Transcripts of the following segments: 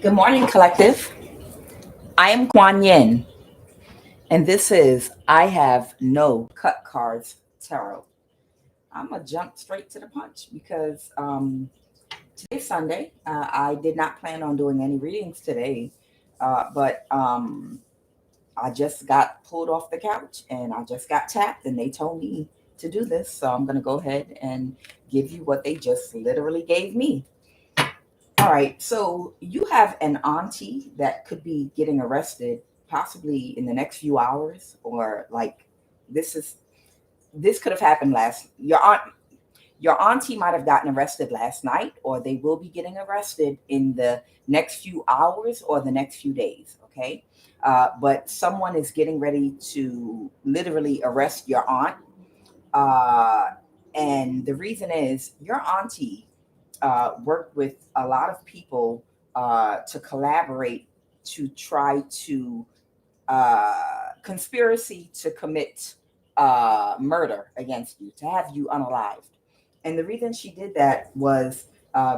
Good morning, collective. I am QUAN, and this is I Have No Cut Cards Tarot. I'm going to jump straight to the punch because today's Sunday. I did not plan on doing any readings today, but I just got pulled off the couch and I just got tapped, and they told me to do this. So I'm going to go ahead and give you what they just literally gave me. All right, so you have an auntie that could be getting arrested possibly in the next few hours, or like this is this could have happened last your auntie might have gotten arrested last night, or they will be getting arrested in the next few hours or the next few days. Okay, but someone is getting ready to literally arrest your aunt, uh, and the reason is your auntie worked with a lot of people to collaborate to try to conspiracy to commit murder against you, to have you unalived. And the reason she did that was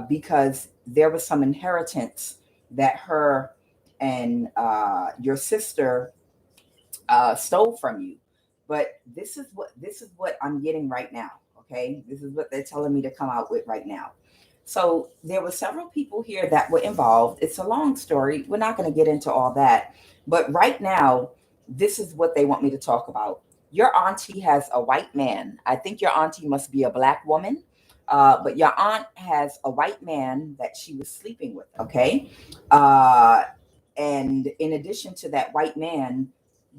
because there was some inheritance that her and your sister stole from you. But this is what I'm getting right now. Okay, this is what they're telling me to come out with right now. So there were several people here that were involved. It's a long story. We're not going to get into all that. But right now, this is what they want me to talk about. Your auntie has a white man. I think your auntie must be a black woman. But your aunt has a white man that she was sleeping with. Okay. Uh, and in addition to that white man,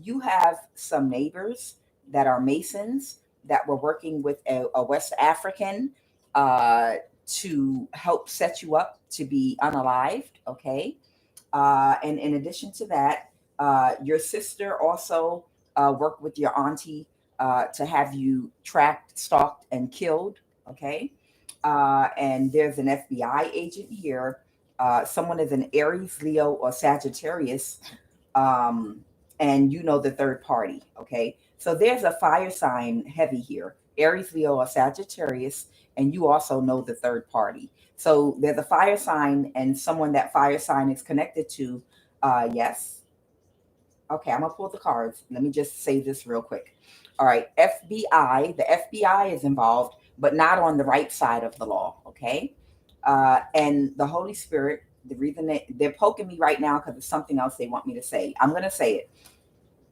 you have some neighbors that are Masons that were working with a West African uh, to help set you up to be unalived. Okay. And in addition to that, your sister also worked with your auntie to have you tracked, stalked, and killed. Okay. And there's an FBI agent here. Someone is an Aries, Leo, or Sagittarius, um, and you know the third party. Okay, so there's a fire sign heavy here: Aries, Leo, or Sagittarius, and you also know the third party. So there's a fire sign, and someone that fire sign is connected to. Yes. Okay, I'm gonna pull the cards. Let me just say this real quick. All right, FBI. The FBI is involved, but not on the right side of the law. Okay, and the Holy Spirit. The reason they're poking me right now because it's something else they want me to say. I'm gonna say it.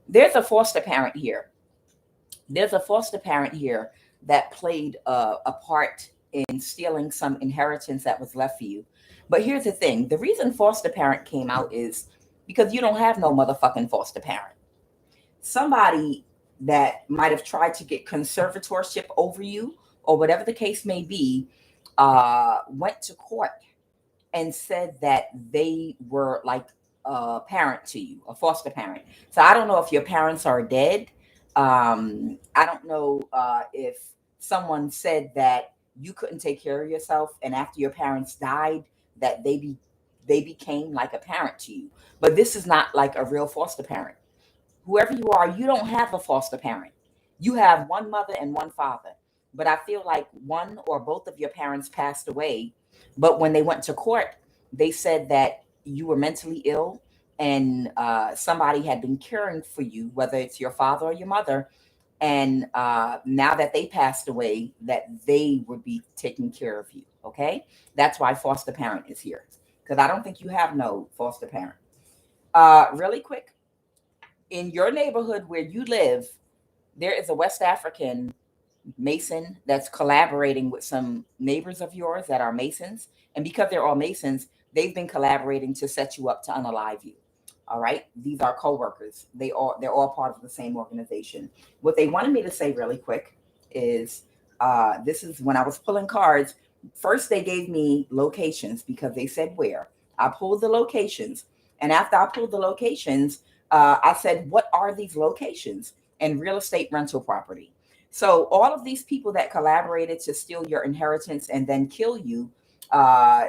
There's a foster parent here. There's a foster parent here that played a part in stealing some inheritance that was left for you. But here's the thing: the reason foster parent came out is because you don't have no motherfucking foster parent. Somebody that might have tried to get conservatorship over you, or whatever the case may be, went to court and said that they were like a parent to you, a foster parent. So I don't know if your parents are dead. I don't know if someone said that you couldn't take care of yourself, and after your parents died, that they became like a parent to you. But this is not like a real foster parent. Whoever you are, you don't have a foster parent. You have one mother and one father. But I feel like one or both of your parents passed away. But when they went to court, they said that you were mentally ill, and somebody had been caring for you, whether it's your father or your mother. And now that they passed away, that they would be taking care of you. Okay. That's why foster parent is here. Because I don't think you have no foster parent. Really quick, in your neighborhood where you live, there is a West African Mason that's collaborating with some neighbors of yours that are Masons. And because they're all Masons, they've been collaborating to set you up to unalive you. All right. These are co-workers. They're all part of the same organization. What they wanted me to say really quick is this is when I was pulling cards. First, they gave me locations because they said where. I pulled the locations. And after I pulled the locations, I said, what are these locations? And real estate rental property. So all of these people that collaborated to steal your inheritance and then kill you, uh,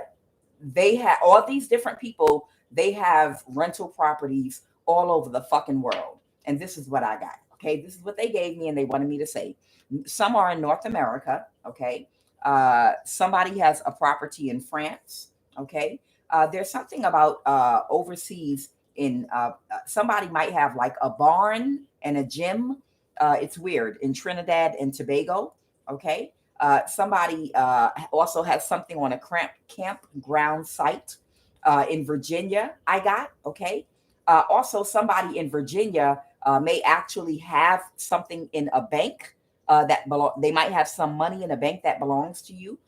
they have all these different people. They have rental properties all over the fucking world. And this is what I got. Okay. This is what they gave me and they wanted me to say. Some are in North America. Okay. Somebody has a property in France. Okay. There's something about overseas in somebody might have like a barn and a gym. It's weird in Trinidad and Tobago. Okay. Somebody also has something on a campground site in Virginia. I got okay. Also, somebody in Virginia may actually have something in a bank they might have some money in a bank that belongs to you.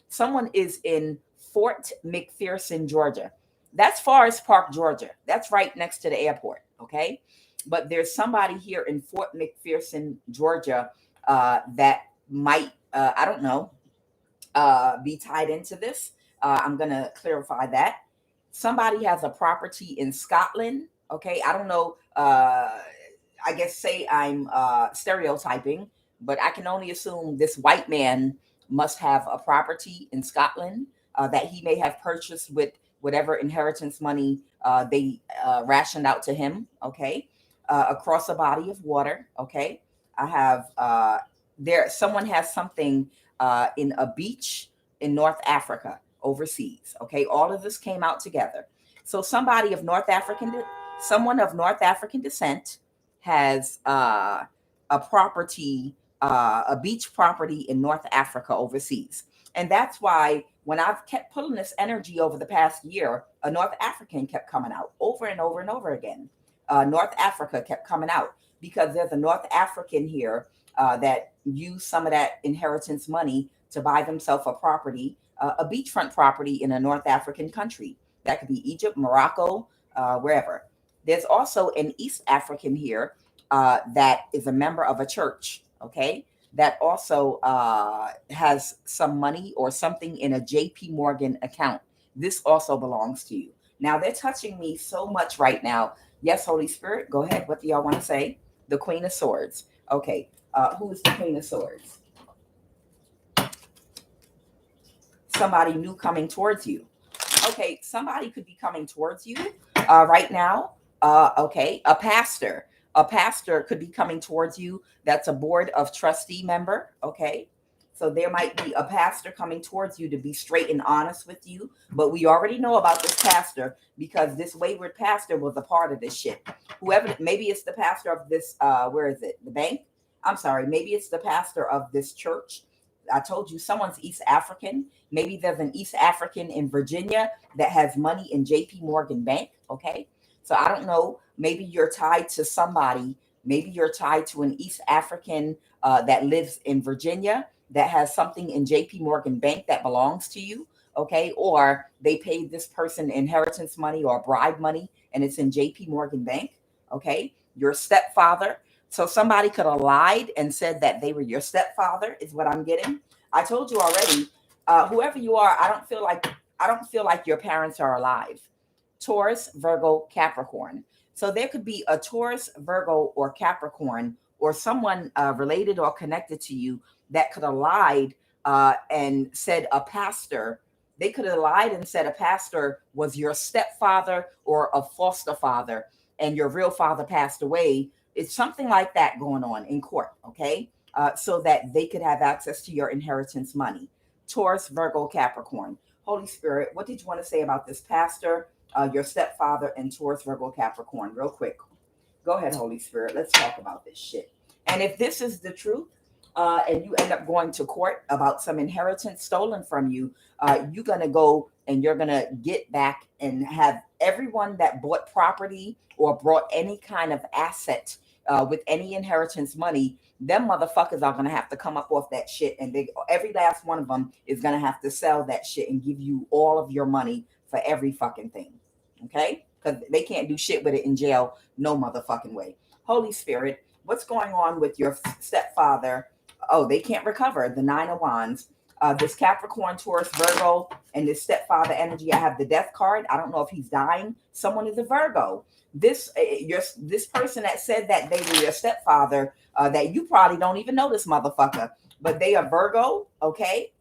Someone is in Fort McPherson, Georgia. That's Forest Park, Georgia. That's right next to the airport. Okay. But there's somebody here in Fort McPherson, Georgia, that might, I don't know, be tied into this. I'm going to clarify that. Somebody has a property in Scotland. Okay. I don't know. I guess say I'm stereotyping, but I can only assume this white man must have a property in Scotland that he may have purchased with whatever inheritance money they rationed out to him. Okay. Across a body of water. Okay. I have someone has something in a beach in North Africa overseas. Okay. All of this came out together. So someone of North African descent has a property, a beach property in North Africa overseas. And that's why when I've kept pulling this energy over the past year, a North African kept coming out over and over and over again. North Africa kept coming out because there's a North African here that used some of that inheritance money to buy themselves a property, a beachfront property in a North African country. That could be Egypt, Morocco, wherever. There's also an East African here that is a member of a church, okay, that also has some money or something in a JP Morgan account. This also belongs to you. Now, they're touching me so much right now. Yes, Holy Spirit, go ahead. What do y'all want to say? The Queen of Swords. Okay, who is the Queen of Swords? Somebody new coming towards you. Okay, somebody could be coming towards you right now. Okay, a pastor. A pastor could be coming towards you. That's a board of trustee member. Okay, so there might be a pastor coming towards you to be straight and honest with you. But we already know about this pastor because this wayward pastor was a part of this shit. Whoever, maybe it's the pastor of this, where is it? The bank? I'm sorry. Maybe it's the pastor of this church. I told you someone's East African. Maybe there's an East African in Virginia that has money in JP Morgan Bank. Okay. So I don't know. Maybe you're tied to somebody. Maybe you're tied to an East African that lives in Virginia that has something in JP Morgan Bank that belongs to you. Okay. Or they paid this person inheritance money or bribe money and it's in JP Morgan Bank. Okay. Your stepfather. So somebody could have lied and said that they were your stepfather is what I'm getting. I told you already, whoever you are, I don't feel like your parents are alive. Taurus, Virgo, Capricorn. So there could be a Taurus, Virgo, or Capricorn, or someone related or connected to you that could have lied and said a pastor. They could have lied and said a pastor was your stepfather or a foster father, and your real father passed away. It's something like that going on in court, okay? So that they could have access to your inheritance money. Taurus, Virgo, Capricorn. Holy Spirit, what did you want to say about this pastor, your stepfather, and Taurus, Virgo, Capricorn? Real quick. Go ahead, Holy Spirit. Let's talk about this shit. And if this is the truth, and you end up going to court about some inheritance stolen from you, you're going to go and you're going to get back and have everyone that bought property or brought any kind of asset with any inheritance money, them motherfuckers are going to have to come up off that shit. And every last one of them is going to have to sell that shit and give you all of your money for every fucking thing. Okay? Because they can't do shit with it in jail. No motherfucking way. Holy Spirit, what's going on with your stepfather? Oh, they can't recover. The 9 of Wands. This Capricorn, Taurus, Virgo, and this stepfather energy. I have the death card. I don't know if he's dying. Someone is a Virgo. This person that said that they were your stepfather, that you probably don't even know this motherfucker, but they are Virgo. Okay.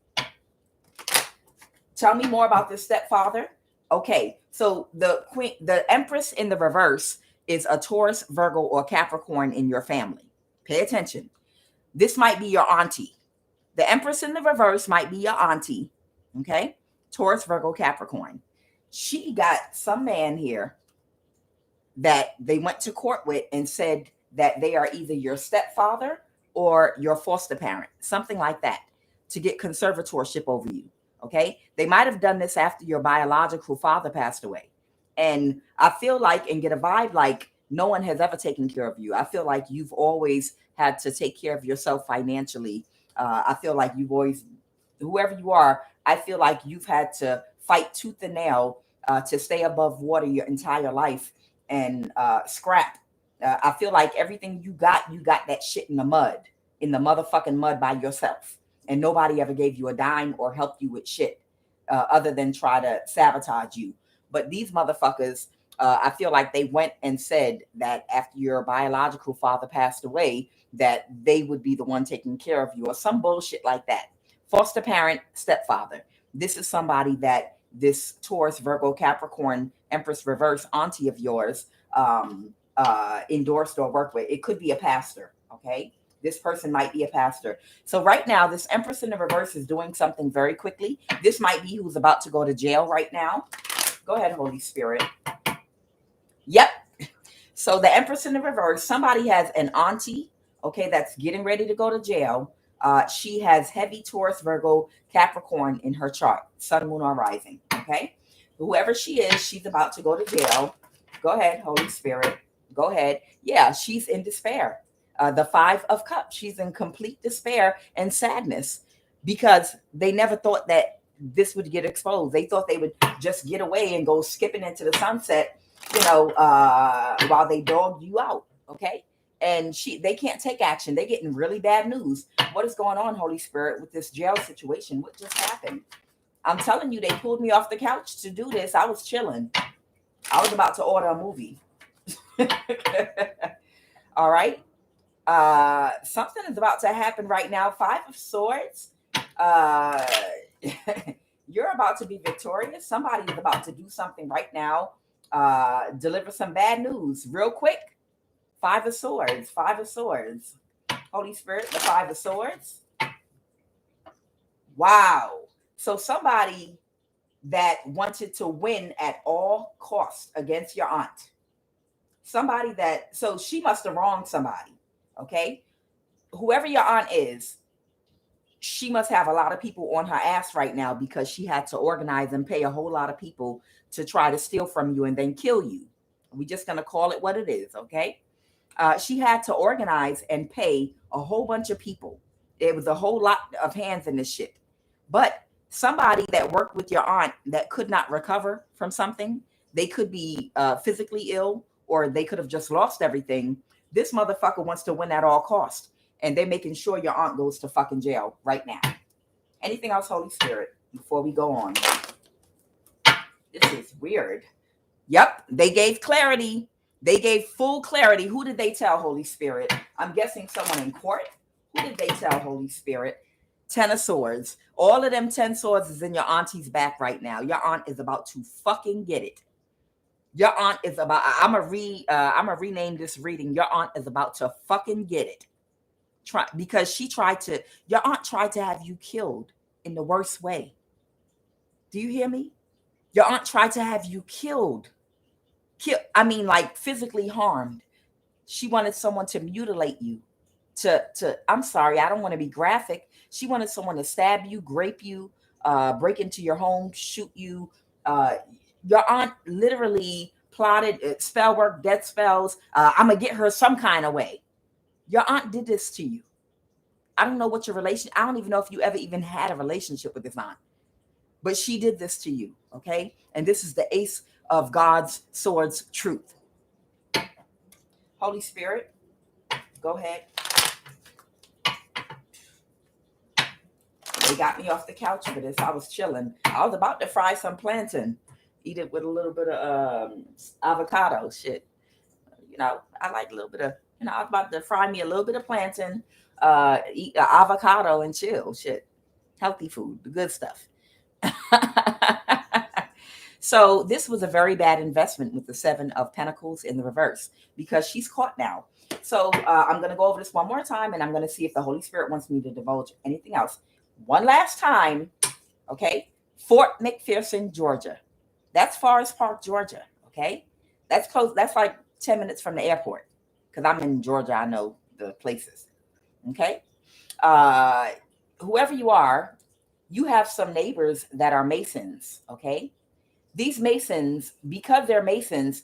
Tell me more about this stepfather. Okay. So the Empress in the reverse is a Taurus, Virgo, or Capricorn in your family. Pay attention. This might be your auntie. The Empress in the reverse might be your auntie. Okay. Taurus, Virgo, Capricorn. She got some man here that they went to court with and said that they are either your stepfather or your foster parent, something like that, to get conservatorship over you. Okay. They might have done this after your biological father passed away. And I feel like, and get a vibe like, no one has ever taken care of you. I feel like you've always had to take care of yourself financially. I feel like you've always, whoever you are, I feel like you've had to fight tooth and nail to stay above water your entire life and scrap. I feel like everything you got that shit in the mud, in the motherfucking mud by yourself. And nobody ever gave you a dime or helped you with shit other than try to sabotage you. But these motherfuckers, I feel like they went and said that after your biological father passed away, that they would be the one taking care of you or some bullshit like that. Foster parent, stepfather. This is somebody that this Taurus, Virgo, Capricorn, Empress reverse auntie of yours endorsed or worked with. It could be a pastor, okay? This person might be a pastor. So right now, this Empress in the reverse is doing something very quickly. This might be who's about to go to jail right now. Go ahead, Holy Spirit. Yep. So the Empress in the reverse, somebody has an auntie, okay, that's getting ready to go to jail. She has heavy Taurus, Virgo, Capricorn in her chart, Sun, Moon, or Rising, okay? Whoever she is, she's about to go to jail. Go ahead, Holy Spirit. Go ahead. Yeah, she's in despair. The Five of Cups, she's in complete despair and sadness because they never thought that this would get exposed. They thought they would just get away and go skipping into the sunset, while they dogged you out, okay? And they can't take action. They're getting really bad news. What is going on, Holy Spirit, with this jail situation? What just happened? I'm telling you, they pulled me off the couch to do this. I was chilling. I was about to order a movie. All right. Something is about to happen right now. Five of Swords. You're about to be victorious. Somebody is about to do something right now. Deliver some bad news real quick. Five of Swords. Five of Swords. Holy Spirit, the Five of Swords. Wow. So somebody that wanted to win at all costs against your aunt. Somebody that, so she must have wronged somebody. Okay. Whoever your aunt is, she must have a lot of people on her ass right now because she had to organize and pay a whole lot of people to try to steal from you and then kill you. We're just going to call it what it is. Okay. She had to organize and pay a whole bunch of people. It was a whole lot of hands in this shit. But somebody that worked with your aunt that could not recover from something, they could be physically ill or they could have just lost everything. This motherfucker wants to win at all costs. And they're making sure your aunt goes to fucking jail right now. Anything else, Holy Spirit, before we go on? This is weird. Yep, they gave clarity. They gave full clarity. Who did they tell, Holy Spirit? I'm guessing someone in court. Who did they tell, Holy Spirit? 10 of Swords. All of them 10 swords is in your auntie's back right now. Your aunt is about to fucking get it. Your aunt is about, I'm gonna rename this reading. Your aunt is about to fucking get it. Because your aunt tried to have you killed in the worst way. Do you hear me? Your aunt tried to have you killed. Like physically harmed. She wanted someone to mutilate you. I'm sorry, I don't want to be graphic. She wanted someone to stab you, grape you, break into your home, shoot you. Your aunt literally plotted spell work, death spells. I'm going to get her some kind of way. Your aunt did this to you. I don't know what your relation. I don't even know if you ever even had a relationship with this aunt. But she did this to you, okay? And this is the Ace of God's Swords truth. Holy Spirit, go ahead. They got me off the couch for this. I was chilling. I was about to fry some plantain. Eat it with a little bit of avocado shit. I like a little bit of, I was about to fry me a little bit of plantain, eat avocado and chill shit. Healthy food, the good stuff. So this was a very bad investment with the 7 of Pentacles in the reverse because she's caught now. So I'm going to go over this one more time and I'm going to see if the Holy Spirit wants me to divulge anything else. One last time, okay? Fort McPherson, Georgia. That's Forest Park, Georgia. Okay. That's close. That's like 10 minutes from the airport. Because I'm in Georgia. I know the places. Okay. Uh, Whoever you are, you have some neighbors that are Masons. Okay. These Masons, because they're Masons,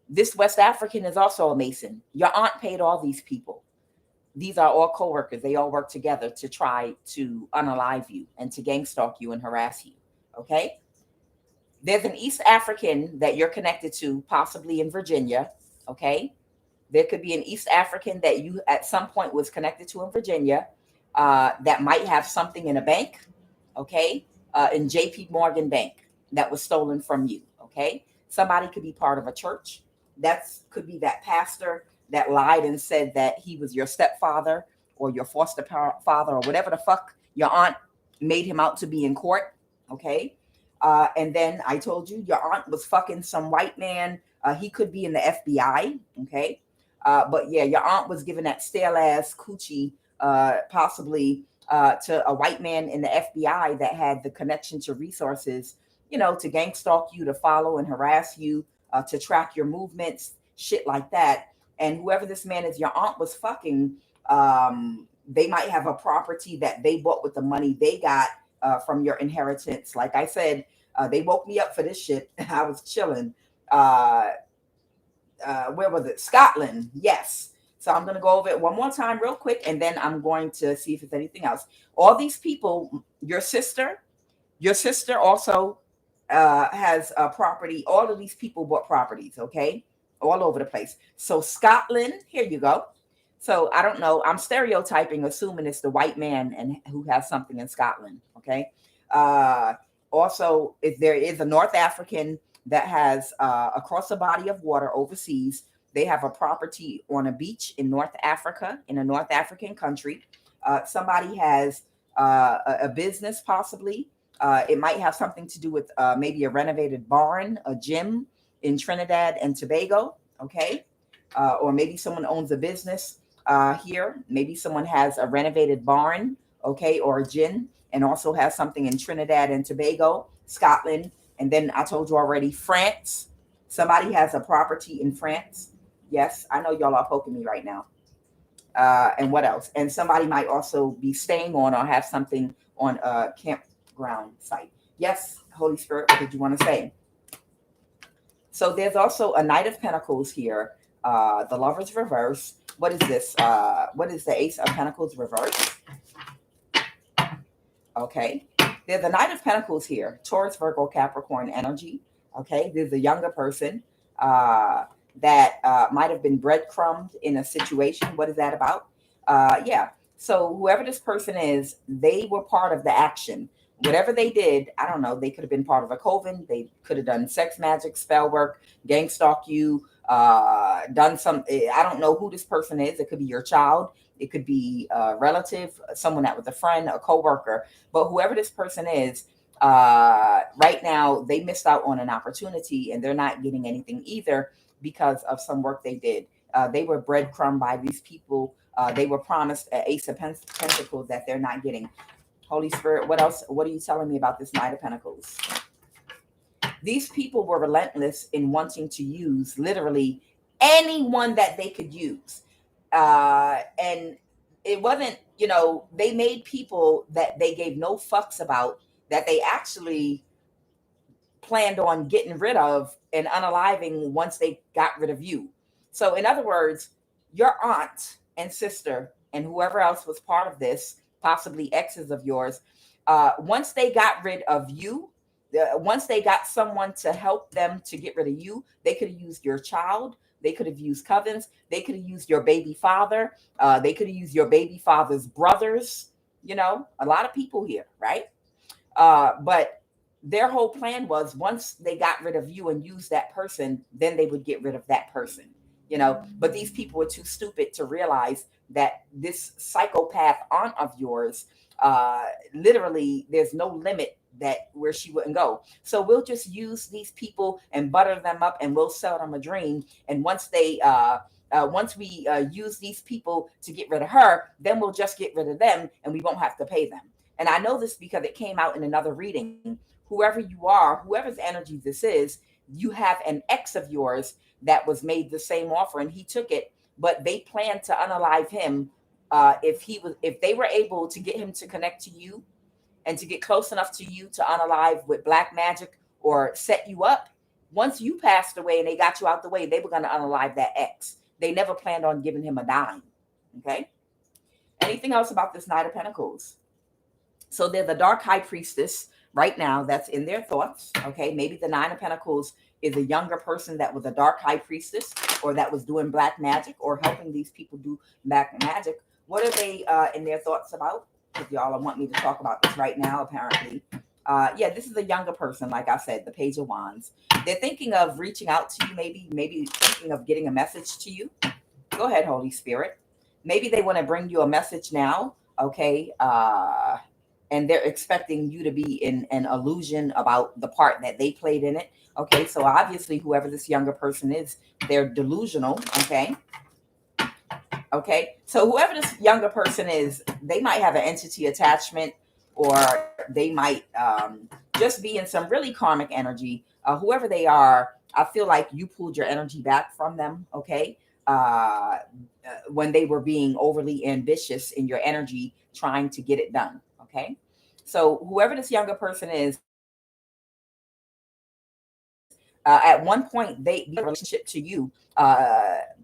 this West African is also a Mason. Your aunt paid all these people. These are all co-workers. They all work together to try to unalive you and to gang stalk you and harass you. Okay. There's an East African that you're connected to, possibly in Virginia. Okay. There could be an East African that you at some point was connected to in Virginia, that might have something in a bank. Okay. In JP Morgan Bank that was stolen from you. Okay. Somebody could be part of a church. That could be that pastor that lied and said that he was your stepfather or your foster father or whatever the fuck your aunt made him out to be in court. Okay. And then I told you your aunt was fucking some white man. He could be in the FBI. Okay. But yeah, your aunt was giving that stale ass coochie, possibly to a white man in the FBI that had the connection to resources, to gang stalk you, to follow and harass you, to track your movements, shit like that. And whoever this man is, your aunt was fucking. They might have a property that they bought with the money they got from your inheritance. Like I said, they woke me up for this shit. I was chilling. Where was it? Scotland. Yes. So I'm going to go over it one more time real quick, and then I'm going to see if there's anything else. All these people, your sister also has a property. All of these people bought properties, okay? All over the place. So Scotland, here you go. So I don't know. I'm stereotyping, assuming it's the white man and who has something in Scotland, okay? Also, if there is a North African that has across a body of water overseas, they have a property on a beach in North Africa, in a North African country. Somebody has a business, possibly. It might have something to do with maybe a renovated barn, a gym in Trinidad and Tobago, okay? Or maybe someone owns a business here. Maybe someone has a renovated barn, okay, or a gym, and also has something in Trinidad and Tobago, Scotland. And then I told you already, France. Somebody has a property in France. Yes, I know y'all are poking me right now. And what else? And somebody might also be staying on or have something on a campground site. Yes, Holy Spirit, what did you want to say? So there's also a Knight of Pentacles here. The Lover's reverse. What is this? What is the Ace of Pentacles reverse? Okay. There's a Knight of Pentacles here. Taurus, Virgo, Capricorn energy. Okay. There's a younger person that might have been breadcrumbed in a situation. What is that about? Yeah. So whoever this person is, they were part of the action. Whatever they did, I don't know. They could have been part of a coven. They could have done sex magic, spell work, gang stalk you, done some. I don't know who this person is. It could be your child. It could be a relative, someone that was a friend, a coworker. But whoever this person is, right now, they missed out on an opportunity and they're not getting anything either because of some work they did. They were breadcrumbed by these people. They were promised an Ace of Pentacles that they're not getting. Holy Spirit, what else? What are you telling me about this Knight of Pentacles? These people were relentless in wanting to use literally anyone that they could use. And it wasn't, they made people that they gave no fucks about, that they actually planned on getting rid of and unaliving once they got rid of you. So in other words, your aunt and sister and whoever else was part of this, possibly exes of yours, once they got rid of you, once they got someone to help them to get rid of you, they could have used your child. They could have used cousins. They could have used your baby father. They could have used your baby father's brothers. A lot of people here, right? But their whole plan was once they got rid of you and used that person, then they would get rid of that person. But these people were too stupid to realize that this psychopath aunt of yours, literally, there's no limit that where she wouldn't go. So we'll just use these people and butter them up, and we'll sell them a dream. And once we use these people to get rid of her, then we'll just get rid of them, and we won't have to pay them. And I know this because it came out in another reading whoever you are, whoever's energy this is, you have an ex of yours that was made the same offer and he took it, but they planned to unalive him. If they were able to get him to connect to you and to get close enough to you to unalive with black magic or set you up, once you passed away and they got you out the way, they were going to unalive that ex. They never planned on giving him a dime. Okay. Anything else about this Knight of Pentacles? So they're the dark high priestess right now that's in their thoughts. Okay. Maybe the Nine of Pentacles is a younger person that was a dark high priestess or that was doing black magic or helping these people do black magic. What are they in their thoughts about? Because y'all want me to talk about this right now, apparently. Yeah, this is a younger person, like I said, the Page of Wands. They're thinking of reaching out to you, maybe thinking of getting a message to you. Go ahead, Holy Spirit. Maybe they want to bring you a message now, okay? And they're expecting you to be in an illusion about the part that they played in it. Okay, so obviously whoever this younger person is, they're delusional, okay? Okay, so whoever this younger person is, they might have an entity attachment or they might just be in some really karmic energy. Whoever they are, I feel like you pulled your energy back from them, okay? When they were being overly ambitious in your energy, trying to get it done, okay? So whoever this younger person is, at one point, the relationship to you,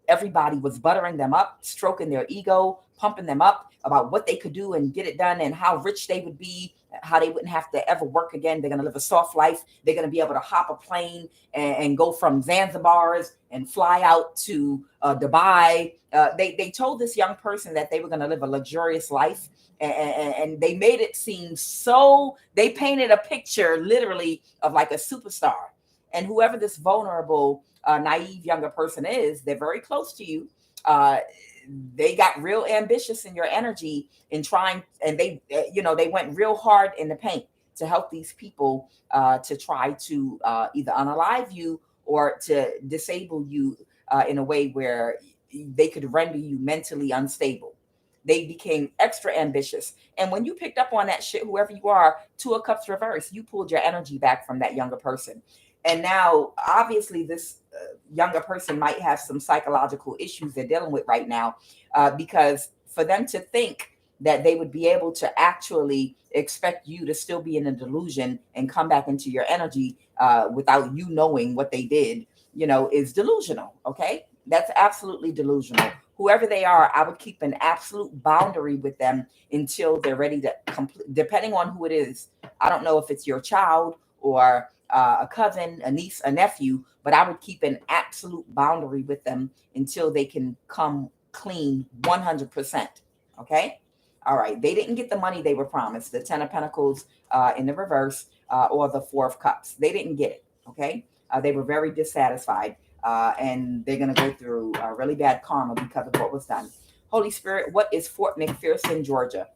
everybody was buttering them up, stroking their ego, pumping them up about what they could do and get it done and how rich they would be, how they wouldn't have to ever work again. They're going to live a soft life. They're going to be able to hop a plane and go from Zanzibar's and fly out to Dubai. They told this young person that they were going to live a luxurious life. And they made it seem so, they painted a picture literally of like a superstar. And whoever this vulnerable, naive younger person is, they're very close to you. They got real ambitious in your energy in trying, and they went real hard in the paint to help these people to try to either unalive you or to disable you in a way where they could render you mentally unstable. They became extra ambitious. And when you picked up on that shit, whoever you are, Two of Cups reverse, you pulled your energy back from that younger person. And now, obviously, this younger person might have some psychological issues they're dealing with right now, because for them to think that they would be able to actually expect you to still be in a delusion and come back into your energy without you knowing what they did, is delusional. Okay, that's absolutely delusional. Whoever they are, I would keep an absolute boundary with them until they're ready to complete, depending on who it is. I don't know if it's your child or a cousin, a niece, a nephew, but I would keep an absolute boundary with them until they can come clean 100%. Okay? All right. They didn't get the money they were promised, the 10 of Pentacles in the reverse or the 4 of Cups. They didn't get it. Okay? They were very dissatisfied and they're going to go through really bad karma because of what was done. Holy Spirit, what is Fort McPherson, Georgia?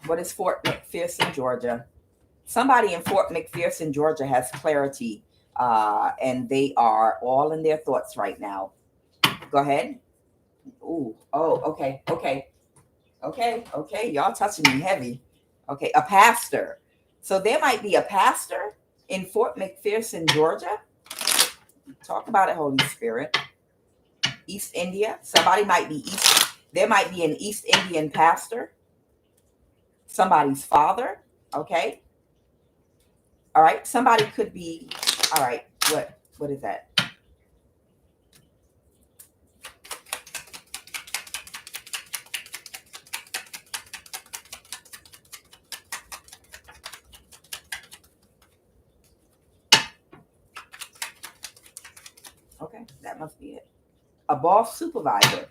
What is Fort McPherson, Georgia? Somebody in Fort McPherson, Georgia has clarity, and they are all in their thoughts right now. Go ahead. Ooh, oh, okay. Y'all touching me heavy. Okay, a pastor. So there might be a pastor in Fort McPherson, Georgia. Talk about it, Holy Spirit. East India. Somebody might be there might be an East Indian pastor. Somebody's father. Okay. All right. Somebody could be, all right. What is that? Okay. That must be it. A boss supervisor.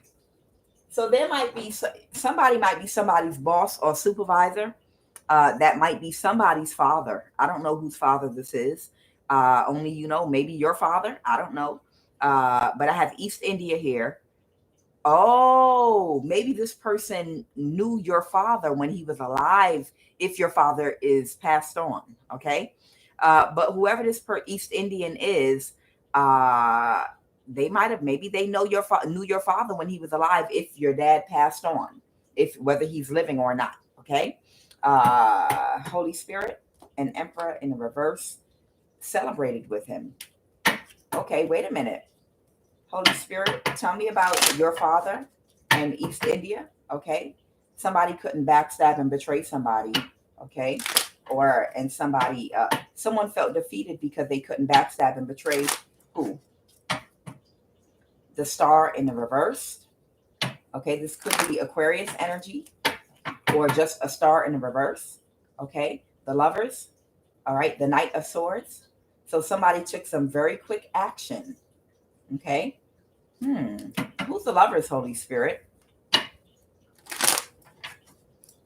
So there might be somebody might be somebody's boss or supervisor. That might be somebody's father. I don't know whose father this is. Only maybe your father. I don't know. But I have East India here. Oh, maybe this person knew your father when he was alive, if your father is passed on. Okay. But whoever this East Indian is, they might have, maybe they knew your father when he was alive, if your dad passed on, if whether he's living or not. Okay. Holy Spirit, an emperor in the reverse, celebrated with him. Okay, wait a minute. Holy Spirit, tell me about your father in East India. Okay, somebody couldn't backstab and betray somebody. Okay, and someone felt defeated because they couldn't backstab and betray who? The star in the reverse. Okay, this could be Aquarius energy or just a star in the reverse. Okay, the lovers. All right, the Knight of Swords. So somebody took some very quick action. Okay. Who's the lovers, Holy Spirit?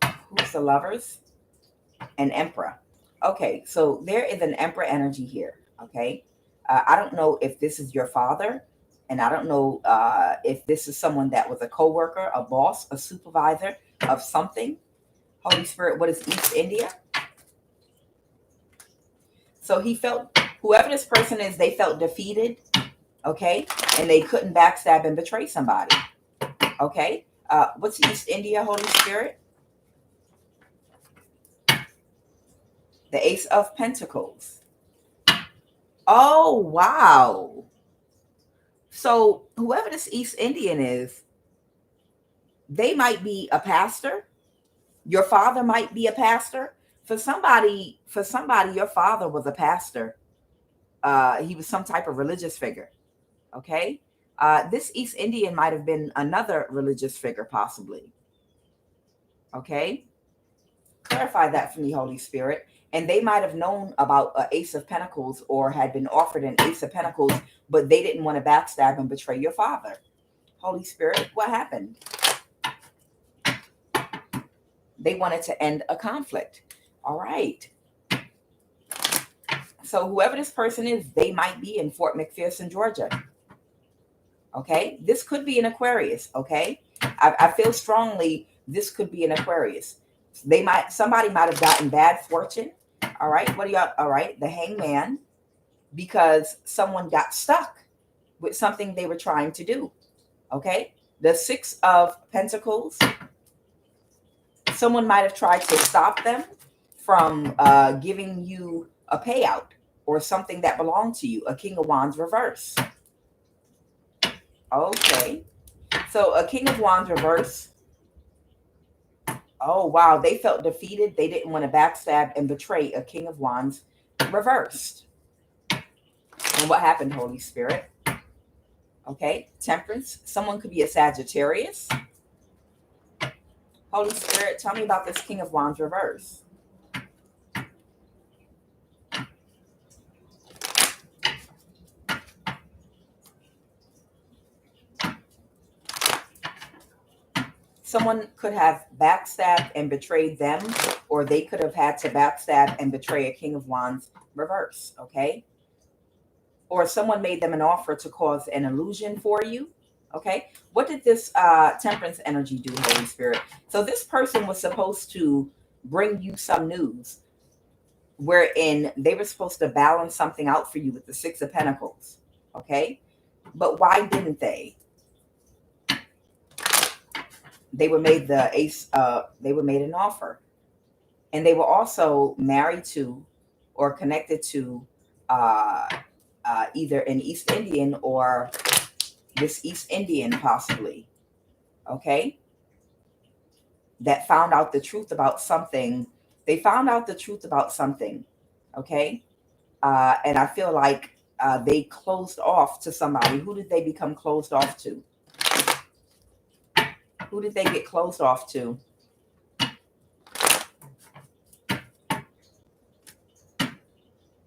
Who's the lovers? An emperor. Okay, so there is an emperor energy here. Okay. I don't know if this is your father, and I don't know if this is someone that was a co-worker, a boss, a supervisor of something. Holy Spirit, what is East India? So he felt, whoever this person is, they felt defeated, okay? And they couldn't backstab and betray somebody, okay? What's East India, Holy Spirit? The Ace of Pentacles. Oh, wow. So whoever this East Indian is, they might be a pastor. Your father might be a pastor. For somebody, your father was a pastor. He was some type of religious figure. Okay. This East Indian might have been another religious figure, possibly. Okay. Clarify that for me, Holy Spirit. And they might have known about an Ace of Pentacles or had been offered an Ace of Pentacles, but they didn't want to backstab and betray your father. Holy Spirit, what happened? They wanted to end a conflict. All right. So whoever this person is, they might be in Fort McPherson, Georgia. Okay. This could be an Aquarius. Okay. I feel strongly this could be an Aquarius. Somebody might have gotten bad fortune. All right. What do y'all? All right. The Hangman, because someone got stuck with something they were trying to do. Okay. The Six of Pentacles. Someone might have tried to stop them from giving you a payout or something that belonged to you. A King of Wands reverse. Okay. So a King of Wands reverse. Oh, wow. They felt defeated. They didn't want to backstab and betray a King of Wands reversed. And what happened, Holy Spirit? Okay. Temperance. Someone could be a Sagittarius. Holy Spirit, tell me about this King of Wands reverse. Someone could have backstabbed and betrayed them, or they could have had to backstab and betray a King of Wands reverse, okay? Or someone made them an offer to cause an illusion for you, okay? What did this Temperance energy do, Holy Spirit? So this person was supposed to bring you some news wherein they were supposed to balance something out for you with the Six of Pentacles, okay? But why didn't they? They were made they were made an offer, and they were also married to or connected to either an East Indian or this East Indian possibly, okay, that found out the truth about something. They found out the truth about something, okay, and I feel like they closed off to somebody. Who did they become closed off to? Who did they get closed off to?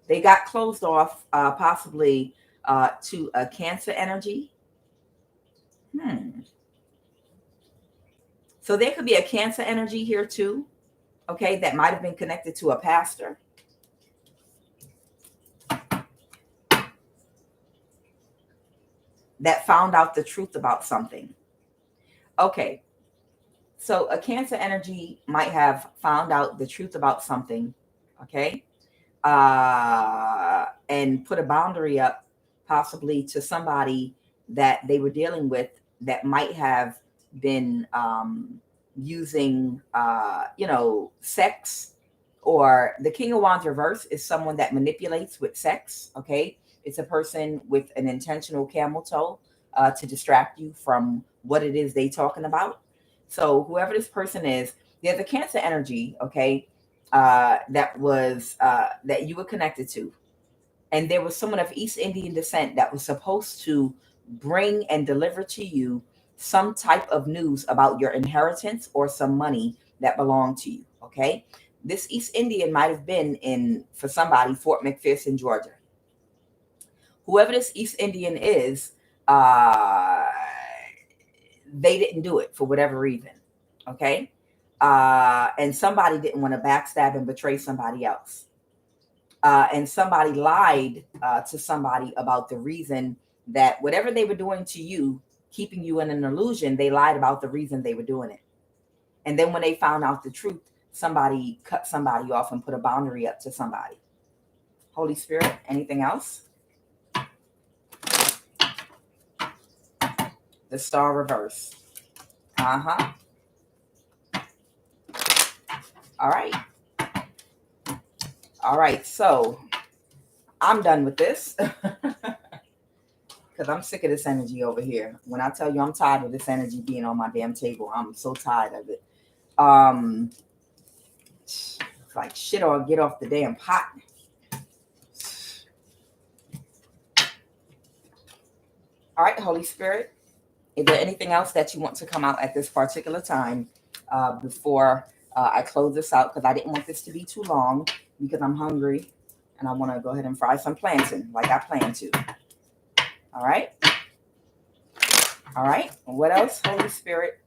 They got closed off possibly to a Cancer energy. So there could be a Cancer energy here too, okay, that might have been connected to a pastor. That found out the truth about something. Okay, so a Cancer energy might have found out the truth about something, okay, and put a boundary up possibly to somebody that they were dealing with that might have been using, sex. Or the King of Wands reverse is someone that manipulates with sex. Okay, it's a person with an intentional camel toe to distract you from what it is they talking about. So whoever this person is, there's a Cancer energy. Okay, that you were connected to, and there was someone of East Indian descent that was supposed to bring and deliver to you some type of news about your inheritance or some money that belonged to you. Okay, this East Indian might have been in, for somebody, Fort McPherson, Georgia. Whoever this East Indian is, uh, they didn't do it for whatever reason. Okay, and somebody didn't want to backstab and betray somebody else. And somebody lied to somebody about the reason that whatever they were doing to you, keeping you in an illusion, they lied about the reason they were doing it. And then when they found out the truth, somebody cut somebody off and put a boundary up to somebody. Holy Spirit, anything else? The Star reverse. Uh-huh. All right. All right. So I'm done with this. Because I'm sick of this energy over here. When I tell you I'm tired of this energy being on my damn table, I'm so tired of it. It's like shit or get off the damn pot. All right, Holy Spirit, is there anything else that you want to come out at this particular time before I close this out? Because I didn't want this to be too long because I'm hungry and I want to go ahead and fry some plantain like I plan to. All right. All right. What else, Holy Spirit?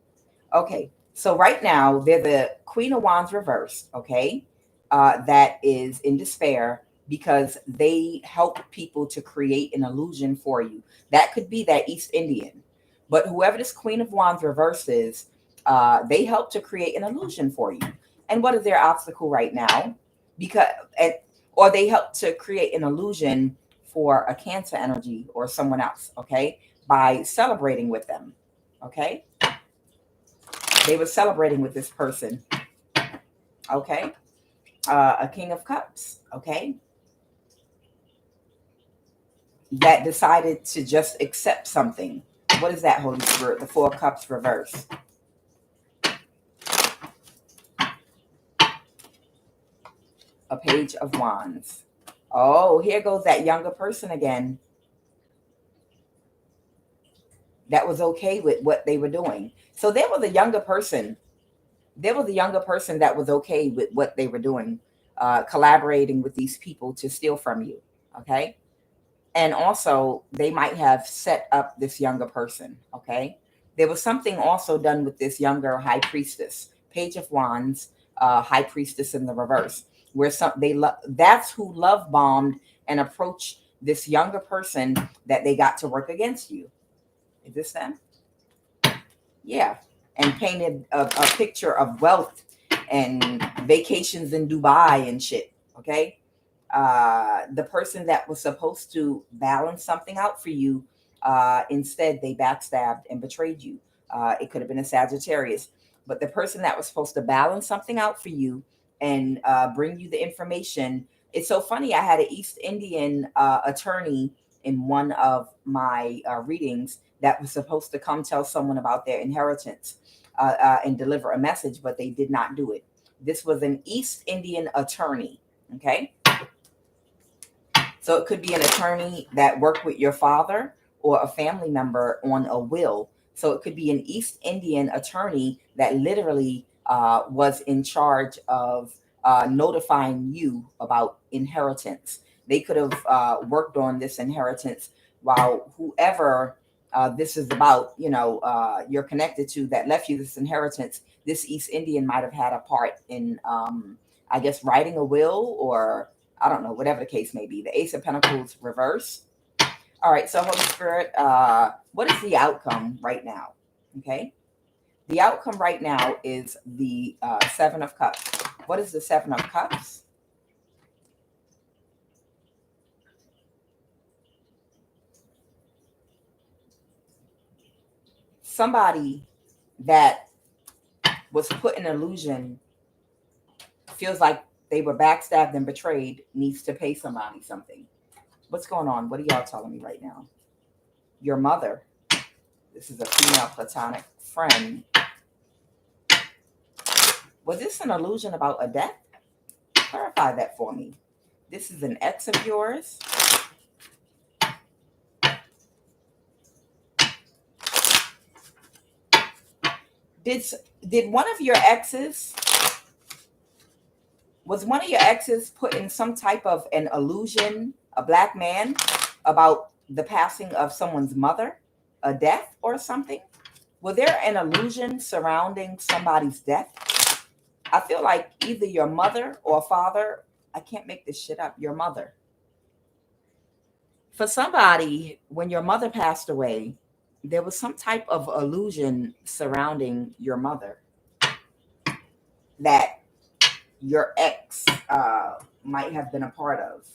Okay. So right now, they're the Queen of Wands reversed, okay? That is in despair because they help people to create an illusion for you. That could be that East Indian. But whoever this Queen of Wands reverse is, they help to create an illusion for you. And what is their obstacle right now? Or they help to create an illusion for a Cancer energy or someone else, okay? By celebrating with them, okay? They were celebrating with this person, okay? A King of Cups, okay? That decided to just accept something. What is that, Holy Spirit? The Four of Cups reverse. A Page of Wands. Oh, here goes that younger person again. That was okay with what they were doing. So there was a younger person. There was a younger person that was okay with what they were doing, collaborating with these people to steal from you, okay? And also they might have set up this younger person. Okay, there was something also done with this younger high priestess, Page of Wands, high priestess in the reverse, where that's who love bombed and approached this younger person that they got to work against you. Is this them? Yeah. And painted a picture of wealth and vacations in Dubai and shit. Okay, the person that was supposed to balance something out for you, instead they backstabbed and betrayed you. It could have been a Sagittarius, but the person that was supposed to balance something out for you and bring you the information. It's so funny. I had an East Indian attorney in one of my readings that was supposed to come tell someone about their inheritance and deliver a message, but they did not do it. This was an East Indian attorney. Okay. So it could be an attorney that worked with your father or a family member on a will. So it could be an East Indian attorney that literally was in charge of notifying you about inheritance. They could have worked on this inheritance while whoever this is about, you're connected to that left you this inheritance. This East Indian might have had a part in, I guess, writing a will, or I don't know, whatever the case may be. The Ace of Pentacles reverse. All right, so Holy Spirit, what is the outcome right now? Okay, the outcome right now is the Seven of Cups. What is the Seven of Cups? Somebody that was put in illusion, feels like they were backstabbed and betrayed, needs to pay somebody something. What's going on? What are y'all telling me right now? Your mother, this is a female platonic friend. Was this an illusion about a death? Clarify that for me. This is an ex of yours. Did one of your exes, was one of your exes put in some type of an illusion, a black man, about the passing of someone's mother, a death or something? Was there an illusion surrounding somebody's death? I feel like either your mother or father, I can't make this shit up, your mother. For somebody, when your mother passed away, there was some type of illusion surrounding your mother that your ex might have been a part of.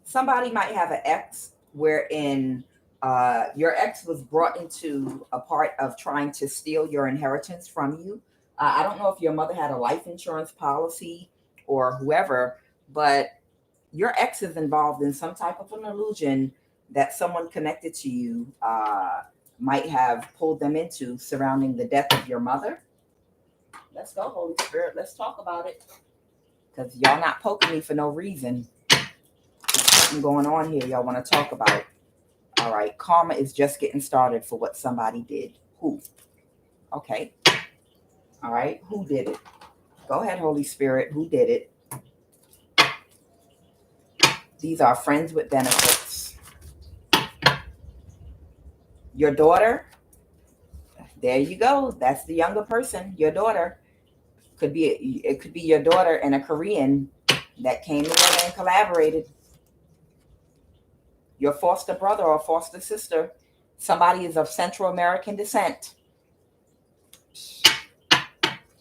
Somebody might have an ex wherein your ex was brought into a part of trying to steal your inheritance from you. I don't know if your mother had a life insurance policy or whoever, but your ex is involved in some type of an illusion that someone connected to you might have pulled them into surrounding the death of your mother. Let's go, Holy Spirit. Let's talk about it. Because y'all not poking me for no reason. There's something going on here y'all want to talk about. All right. Karma is just getting started for what somebody did. Who? Okay. All right. Who did it? Go ahead, Holy Spirit. Who did it? These are friends with benefits. Your daughter. There you go. That's the younger person. Your daughter. It could be your daughter and a Korean that came together and collaborated. Your foster brother or foster sister. Somebody is of Central American descent.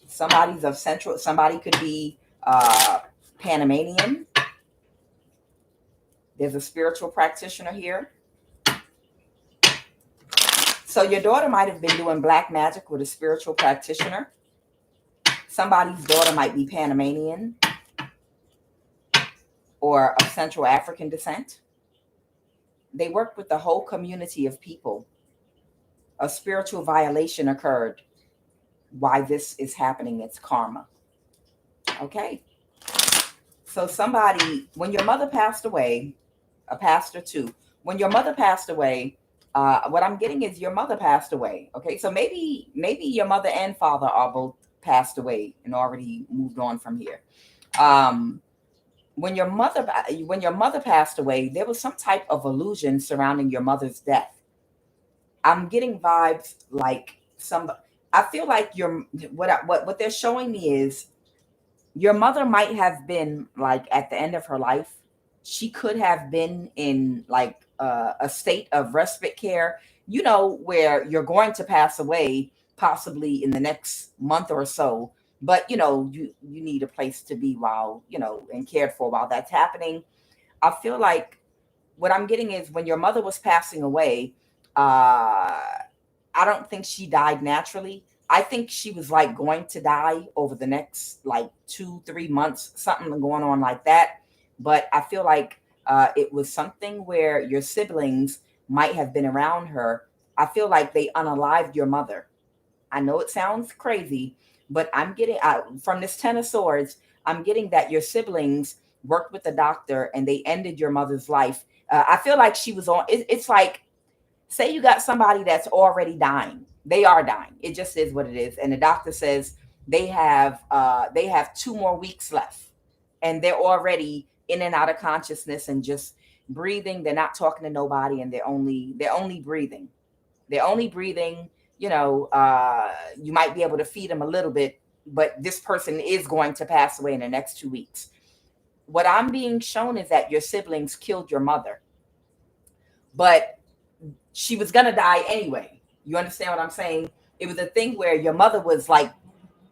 Somebody could be Panamanian. There's a spiritual practitioner here. So your daughter might have been doing black magic with a spiritual practitioner. Somebody's daughter might be Panamanian or of Central African descent. They worked with the whole community of people. A spiritual violation occurred. Why this is happening, it's karma. Okay. So somebody, when your mother passed away, a pastor too, when your mother passed away, what I'm getting is your mother passed away. Okay. So maybe your mother and father are both passed away and already moved on from here. When your mother passed away, there was some type of illusion surrounding your mother's death. I'm getting vibes like I feel like what they're showing me is your mother might have been like at the end of her life. She could have been in like a state of respite care, where you're going to pass away possibly in the next month or so. But you need a place to be while and cared for while that's happening. I feel like what I'm getting is when your mother was passing away, I don't think she died naturally. I think she was like going to die over the next like 2-3 months, something going on like that. But I feel like it was something where your siblings might have been around her. I feel like they unalived your mother. I know it sounds crazy, but I'm getting from this 10 of Swords, I'm getting that your siblings worked with the doctor and they ended your mother's life. I feel like she was on. It's like, say you got somebody that's already dying. They are dying. It just is what it is. And the doctor says they have 2 more weeks left, and they're already in and out of consciousness and just breathing. They're not talking to nobody, and they're only breathing. They're only breathing. You might be able to feed them a little bit, but this person is going to pass away in the next 2 weeks. What I'm being shown is that your siblings killed your mother, but she was going to die anyway. You understand what I'm saying? It was a thing where your mother was like,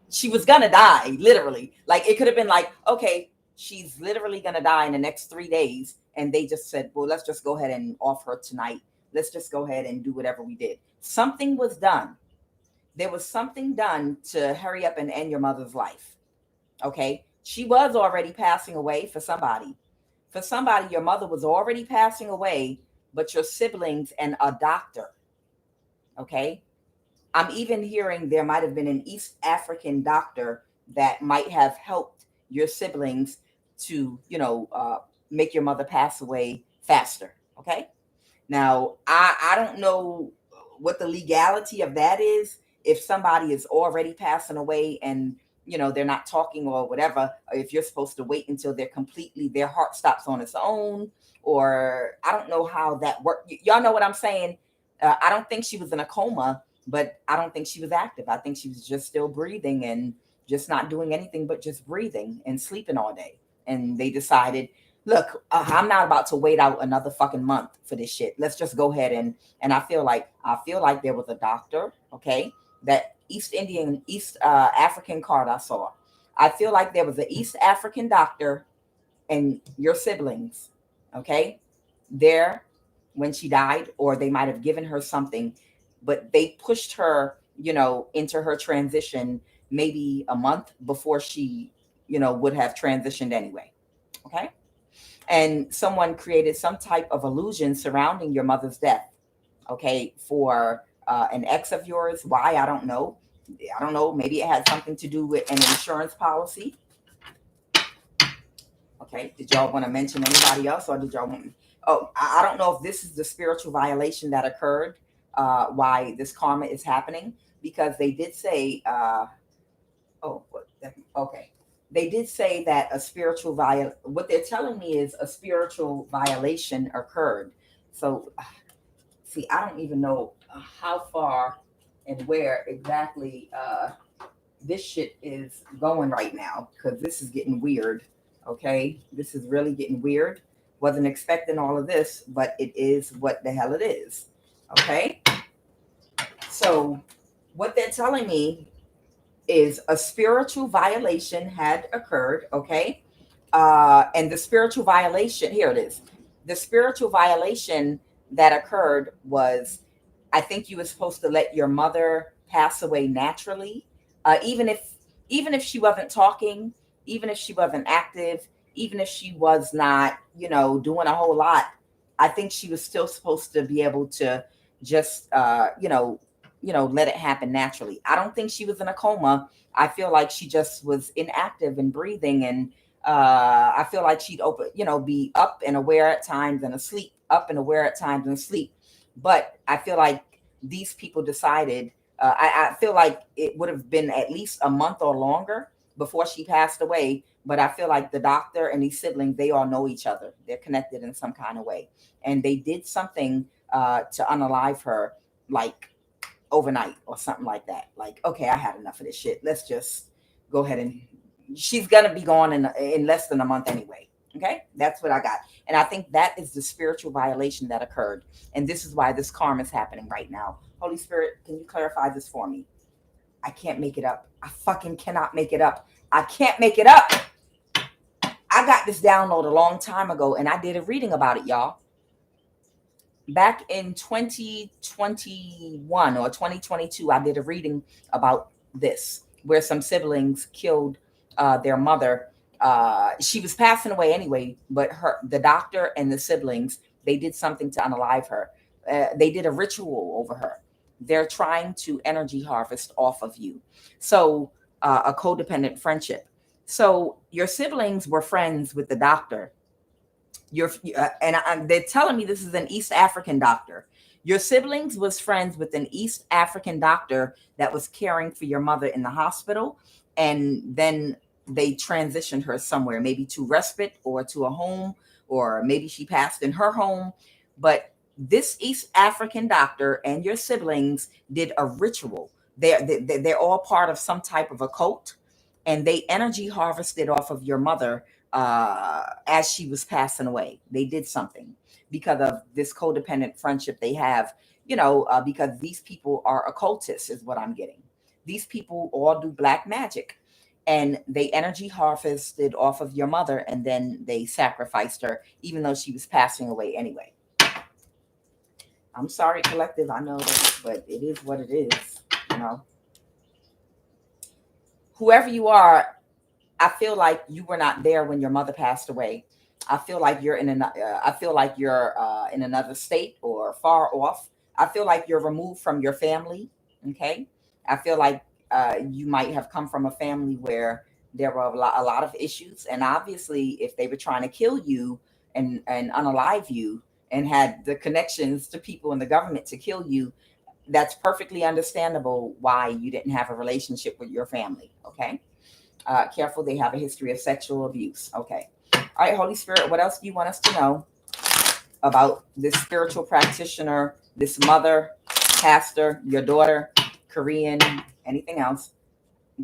she was gonna die, literally. Like it could have been like, okay, she's literally gonna die in the next 3 days, and they just said, well, let's just go ahead and off her tonight. Let's just go ahead and do whatever we did. Something was done. There was something done to hurry up and end your mother's life. Okay, she was already passing away for somebody. For somebody, your mother was already passing away, but your siblings and a doctor. Okay, I'm even hearing there might have been an East African doctor that might have helped your siblings to, make your mother pass away faster. Okay. Now, I don't know what the legality of that is. If somebody is already passing away and, they're not talking or whatever, if you're supposed to wait until their heart stops on its own, or I don't know how that works. Y'all know what I'm saying? I don't think she was in a coma, but I don't think she was active. I think she was just still breathing and just not doing anything but just breathing and sleeping all day. And they decided, look, I'm not about to wait out another fucking month for this shit. Let's just go ahead and I feel like there was a doctor, okay, that East African card I saw. I feel like there was an East African doctor and your siblings, okay, there when she died, or they might have given her something, but they pushed her, into her transition maybe a month before she, would have transitioned anyway. Okay. And someone created some type of illusion surrounding your mother's death. Okay. For an ex of yours. Why? I don't know. Maybe it had something to do with an insurance policy. Okay. Did y'all want to mention anybody else, or did y'all want? Oh, I don't know if this is the spiritual violation that occurred. Why this karma is happening? Because they did say. Okay. They did say that a spiritual what they're telling me is a spiritual violation occurred. So, see, I don't even know how far and where exactly this shit is going right now, because this is getting weird. Okay, this is really getting weird. Wasn't expecting all of this, but it is what the hell it is. Okay, so what they're telling me is a spiritual violation had occurred. Okay, and the spiritual violation, here it is. The spiritual violation that occurred was, I think you were supposed to let your mother pass away naturally, even if she wasn't talking, even if she wasn't active, even if she was not, doing a whole lot. I think she was still supposed to be able to just, let it happen naturally. I don't think she was in a coma. I feel like she just was inactive and breathing, and I feel like she'd be up and aware at times and asleep, up and aware at times and asleep. But I feel like these people decided, I feel like it would have been at least a month or longer before she passed away. But I feel like the doctor and these siblings, they all know each other. They're connected in some kind of way. And they did something to unalive her, like overnight or something like that. Like, okay, I had enough of this shit. Let's just go ahead and she's going to be gone in less than a month anyway. Okay, that's what I got. And I think that is the spiritual violation that occurred. And this is why this karma is happening right now. Holy Spirit, can you clarify this for me? I can't make it up. I fucking cannot make it up. I can't make it up. I got this download a long time ago, and I did a reading about it, y'all. Back in 2021 or 2022, I did a reading about this, where some siblings killed their mother. She was passing away anyway, but the doctor and the siblings, they did something to unalive her. They did a ritual over her. They're trying to energy harvest off of you. So a codependent friendship. So your siblings were friends with the doctor. They're telling me this is an East African doctor. Your siblings was friends with an East African doctor that was caring for your mother in the hospital, and then they transitioned her somewhere, maybe to respite or to a home, or maybe she passed in her home. But this East African doctor and your siblings did a ritual. They're all part of some type of a cult, and they energy harvested off of your mother as she was passing away. They did something because of this codependent friendship they have. because these people are occultists, is what I'm getting. These people all do black magic, and they energy harvested off of your mother, and then they sacrificed her, even though she was passing away anyway. I'm sorry, collective. I know that, but it is what it is. You know, whoever you are, I feel like you were not there when your mother passed away. I feel like you're in I feel like you're in another state or far off. I feel like you're removed from your family. Okay, I feel like you might have come from a family where there were a lot of issues, and obviously, if they were trying to kill you and unalive you, and had the connections to people in the government to kill you, that's perfectly understandable why you didn't have a relationship with your family. Okay, careful, they have a history of sexual abuse. Okay. All right, Holy Spirit, what else do you want us to know about this spiritual practitioner, this mother, pastor, your daughter, Korean, anything else?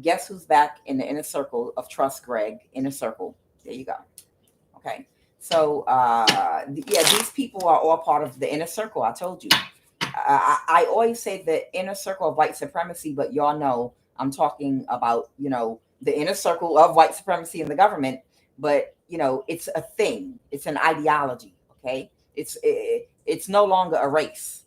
Guess who's back in the inner circle of trust, Greg? Inner circle. There you go. Okay. So, yeah, these people are all part of the inner circle. I told you. I always say the inner circle of white supremacy, but y'all know I'm talking about, the inner circle of white supremacy in the government. But, it's a thing. It's an ideology. Okay. It's no longer a race.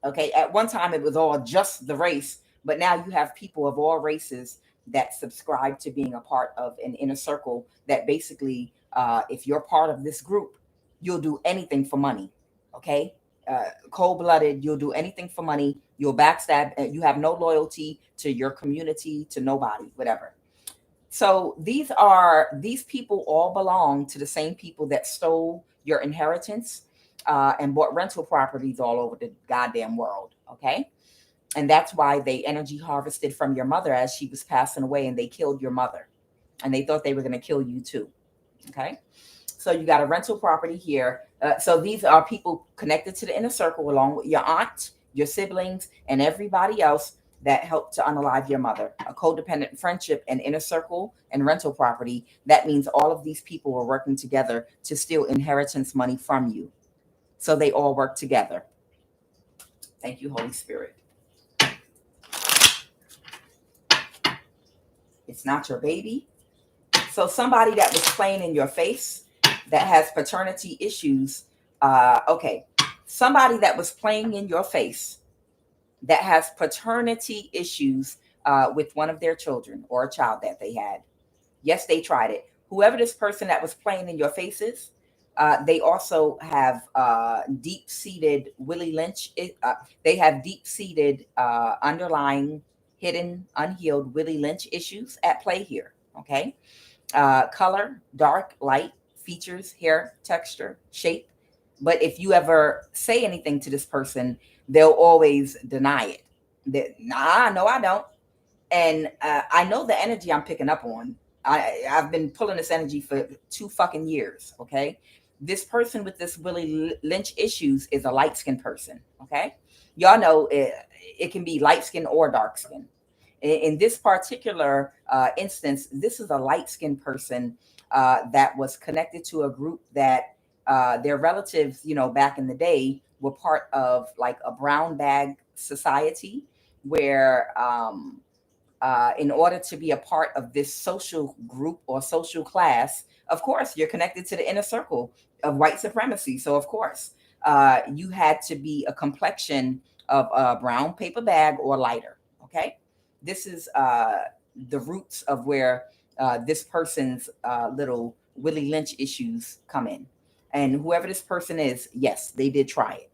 Okay. At one time, it was all just the race, but now you have people of all races that subscribe to being a part of an inner circle that basically, if you're part of this group, you'll do anything for money. Okay. Cold-blooded, you'll do anything for money, you'll backstab, you have no loyalty to your community, to nobody, whatever. So these people all belong to the same people that stole your inheritance, and bought rental properties all over the goddamn world. Okay. And that's why they energy harvested from your mother as she was passing away, and they killed your mother, and they thought they were going to kill you too. Okay. So you got a rental property here. So these are people connected to the inner circle, along with your aunt, your siblings, and everybody else that helped to unalive your mother. A codependent friendship and inner circle and rental property. That means all of these people were working together to steal inheritance money from you. So they all work together. Thank you, Holy Spirit. It's not your baby. So somebody that was playing in your face, that has paternity issues. Okay. Somebody that was playing in your face that has paternity issues with one of their children or a child that they had. Yes, they tried it. Whoever this person that was playing in your face is, they also have deep-seated Willy Lynch. They have deep-seated underlying, hidden, unhealed Willy Lynch issues at play here. Okay. Color, dark, light, features, hair, texture, shape. But if you ever say anything to this person, they'll always deny it. Nah, no, I don't. And I know the energy I'm picking up on. I've been pulling this energy for 2 fucking years. Okay. This person with this Willy Lynch issues is a light skinned person. Okay. Y'all know it can be light skin or dark skin. In this particular instance, this is a light skinned person that was connected to a group that their relatives, back in the day, were part of like a brown bag society where in order to be a part of this social group or social class, of course, you're connected to the inner circle of white supremacy. So, of course, you had to be a complexion of a brown paper bag or lighter. Okay. This is the roots of where this person's little Willy Lynch issues come in. And whoever this person is, yes, they did try it.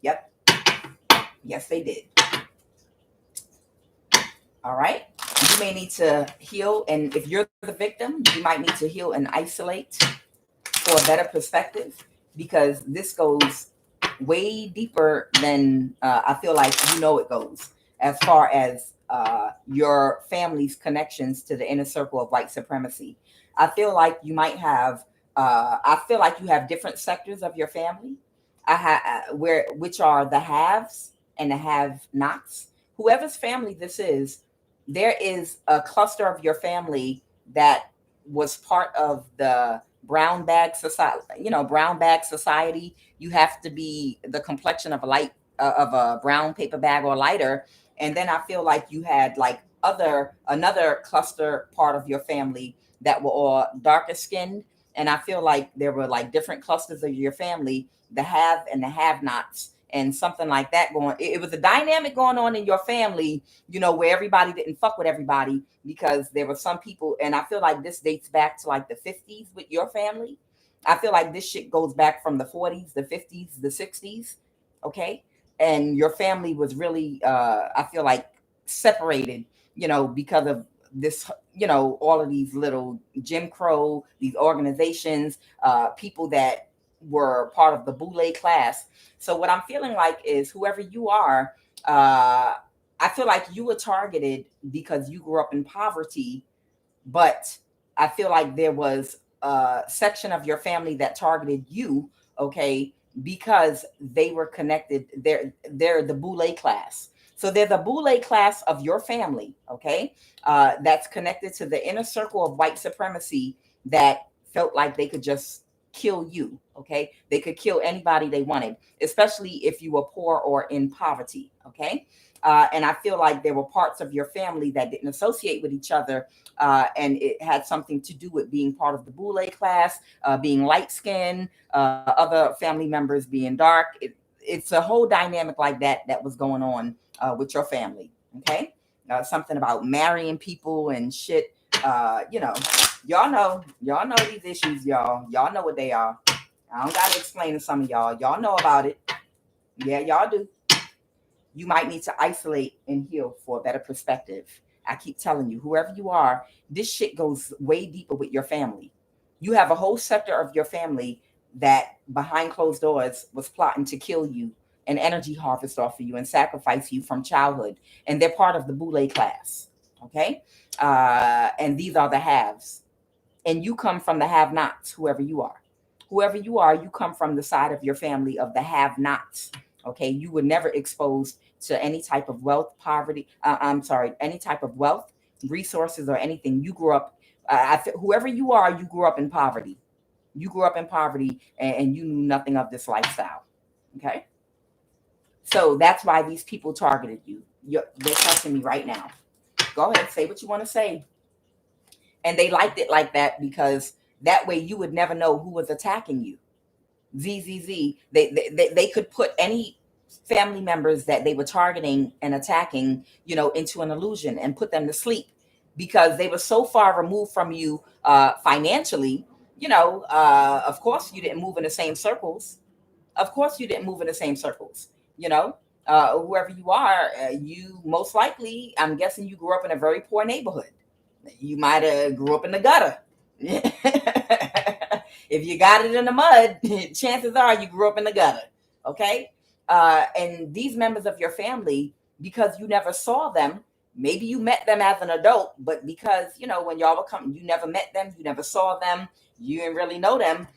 Yep. Yes, they did. All right. You may need to heal. And if you're the victim, you might need to heal and isolate for a better perspective, because this goes way deeper than I feel like it goes, as far as your family's connections to the inner circle of white supremacy. I feel like you might have. I feel like you have different sectors of your family. Which are the haves and the have-nots. Whoever's family this is, there is a cluster of your family that was part of the brown bag society. Brown bag society. You have to be the complexion of a light of a brown paper bag or lighter. And then I feel like you had like another cluster part of your family that were all darker skinned. And I feel like there were like different clusters of your family, the have and the have nots, and something like that going. It was a dynamic going on in your family, where everybody didn't fuck with everybody because there were some people. And I feel like this dates back to like the 50s with your family. I feel like this shit goes back from the 40s, the 50s, the 60s. Okay. And your family was really, I feel like, separated, because of this, all of these little Jim Crow, these organizations, people that were part of the Boule class. So what I'm feeling like is whoever you are, I feel like you were targeted because you grew up in poverty, but I feel like there was a section of your family that targeted you, okay, because they were connected. They're the Boule class. So they're the Boule class of your family, okay, that's connected to the inner circle of white supremacy that felt like they could just kill you, okay? They could kill anybody they wanted, especially if you were poor or in poverty, okay? And I feel like there were parts of your family that didn't associate with each other, and it had something to do with being part of the Boule class, being light-skinned, other family members being dark. It's a whole dynamic like that was going on with your family, okay? Something about marrying people and shit. Y'all know these issues, y'all. Y'all know what they are. I don't gotta explain to some of y'all. Y'all know about it. Yeah, y'all do. You might need to isolate and heal for a better perspective. I keep telling you, whoever you are, this shit goes way deeper with your family. You have a whole sector of your family that behind closed doors was plotting to kill you and energy harvest off of you and sacrifice you from childhood. And they're part of the Boule class. Okay. And these are the haves. And you come from the have nots, whoever you are. Whoever you are, you come from the side of your family of the have nots. Okay. You were never exposed to any type of wealth, poverty. Any type of wealth, resources, or anything. You grew up, whoever you are, you grew up in poverty. You grew up in poverty and you knew nothing of this lifestyle. Okay. So that's why these people targeted you. They're testing me right now. Go ahead, say what you want to say. And they liked it like that because that way you would never know who was attacking you. ZZZ. They could put any family members that they were targeting and attacking, into an illusion and put them to sleep because they were so far removed from you financially. Of course you didn't move in the same circles. Of course you didn't move in the same circles. Whoever you are, you most likely, I'm guessing you grew up in a very poor neighborhood. You might have grew up in the gutter. If you got it in the mud, chances are you grew up in the gutter. Okay. And these members of your family, because you never saw them, maybe you met them as an adult, but because, when y'all were coming, you never met them, you never saw them, you didn't really know them,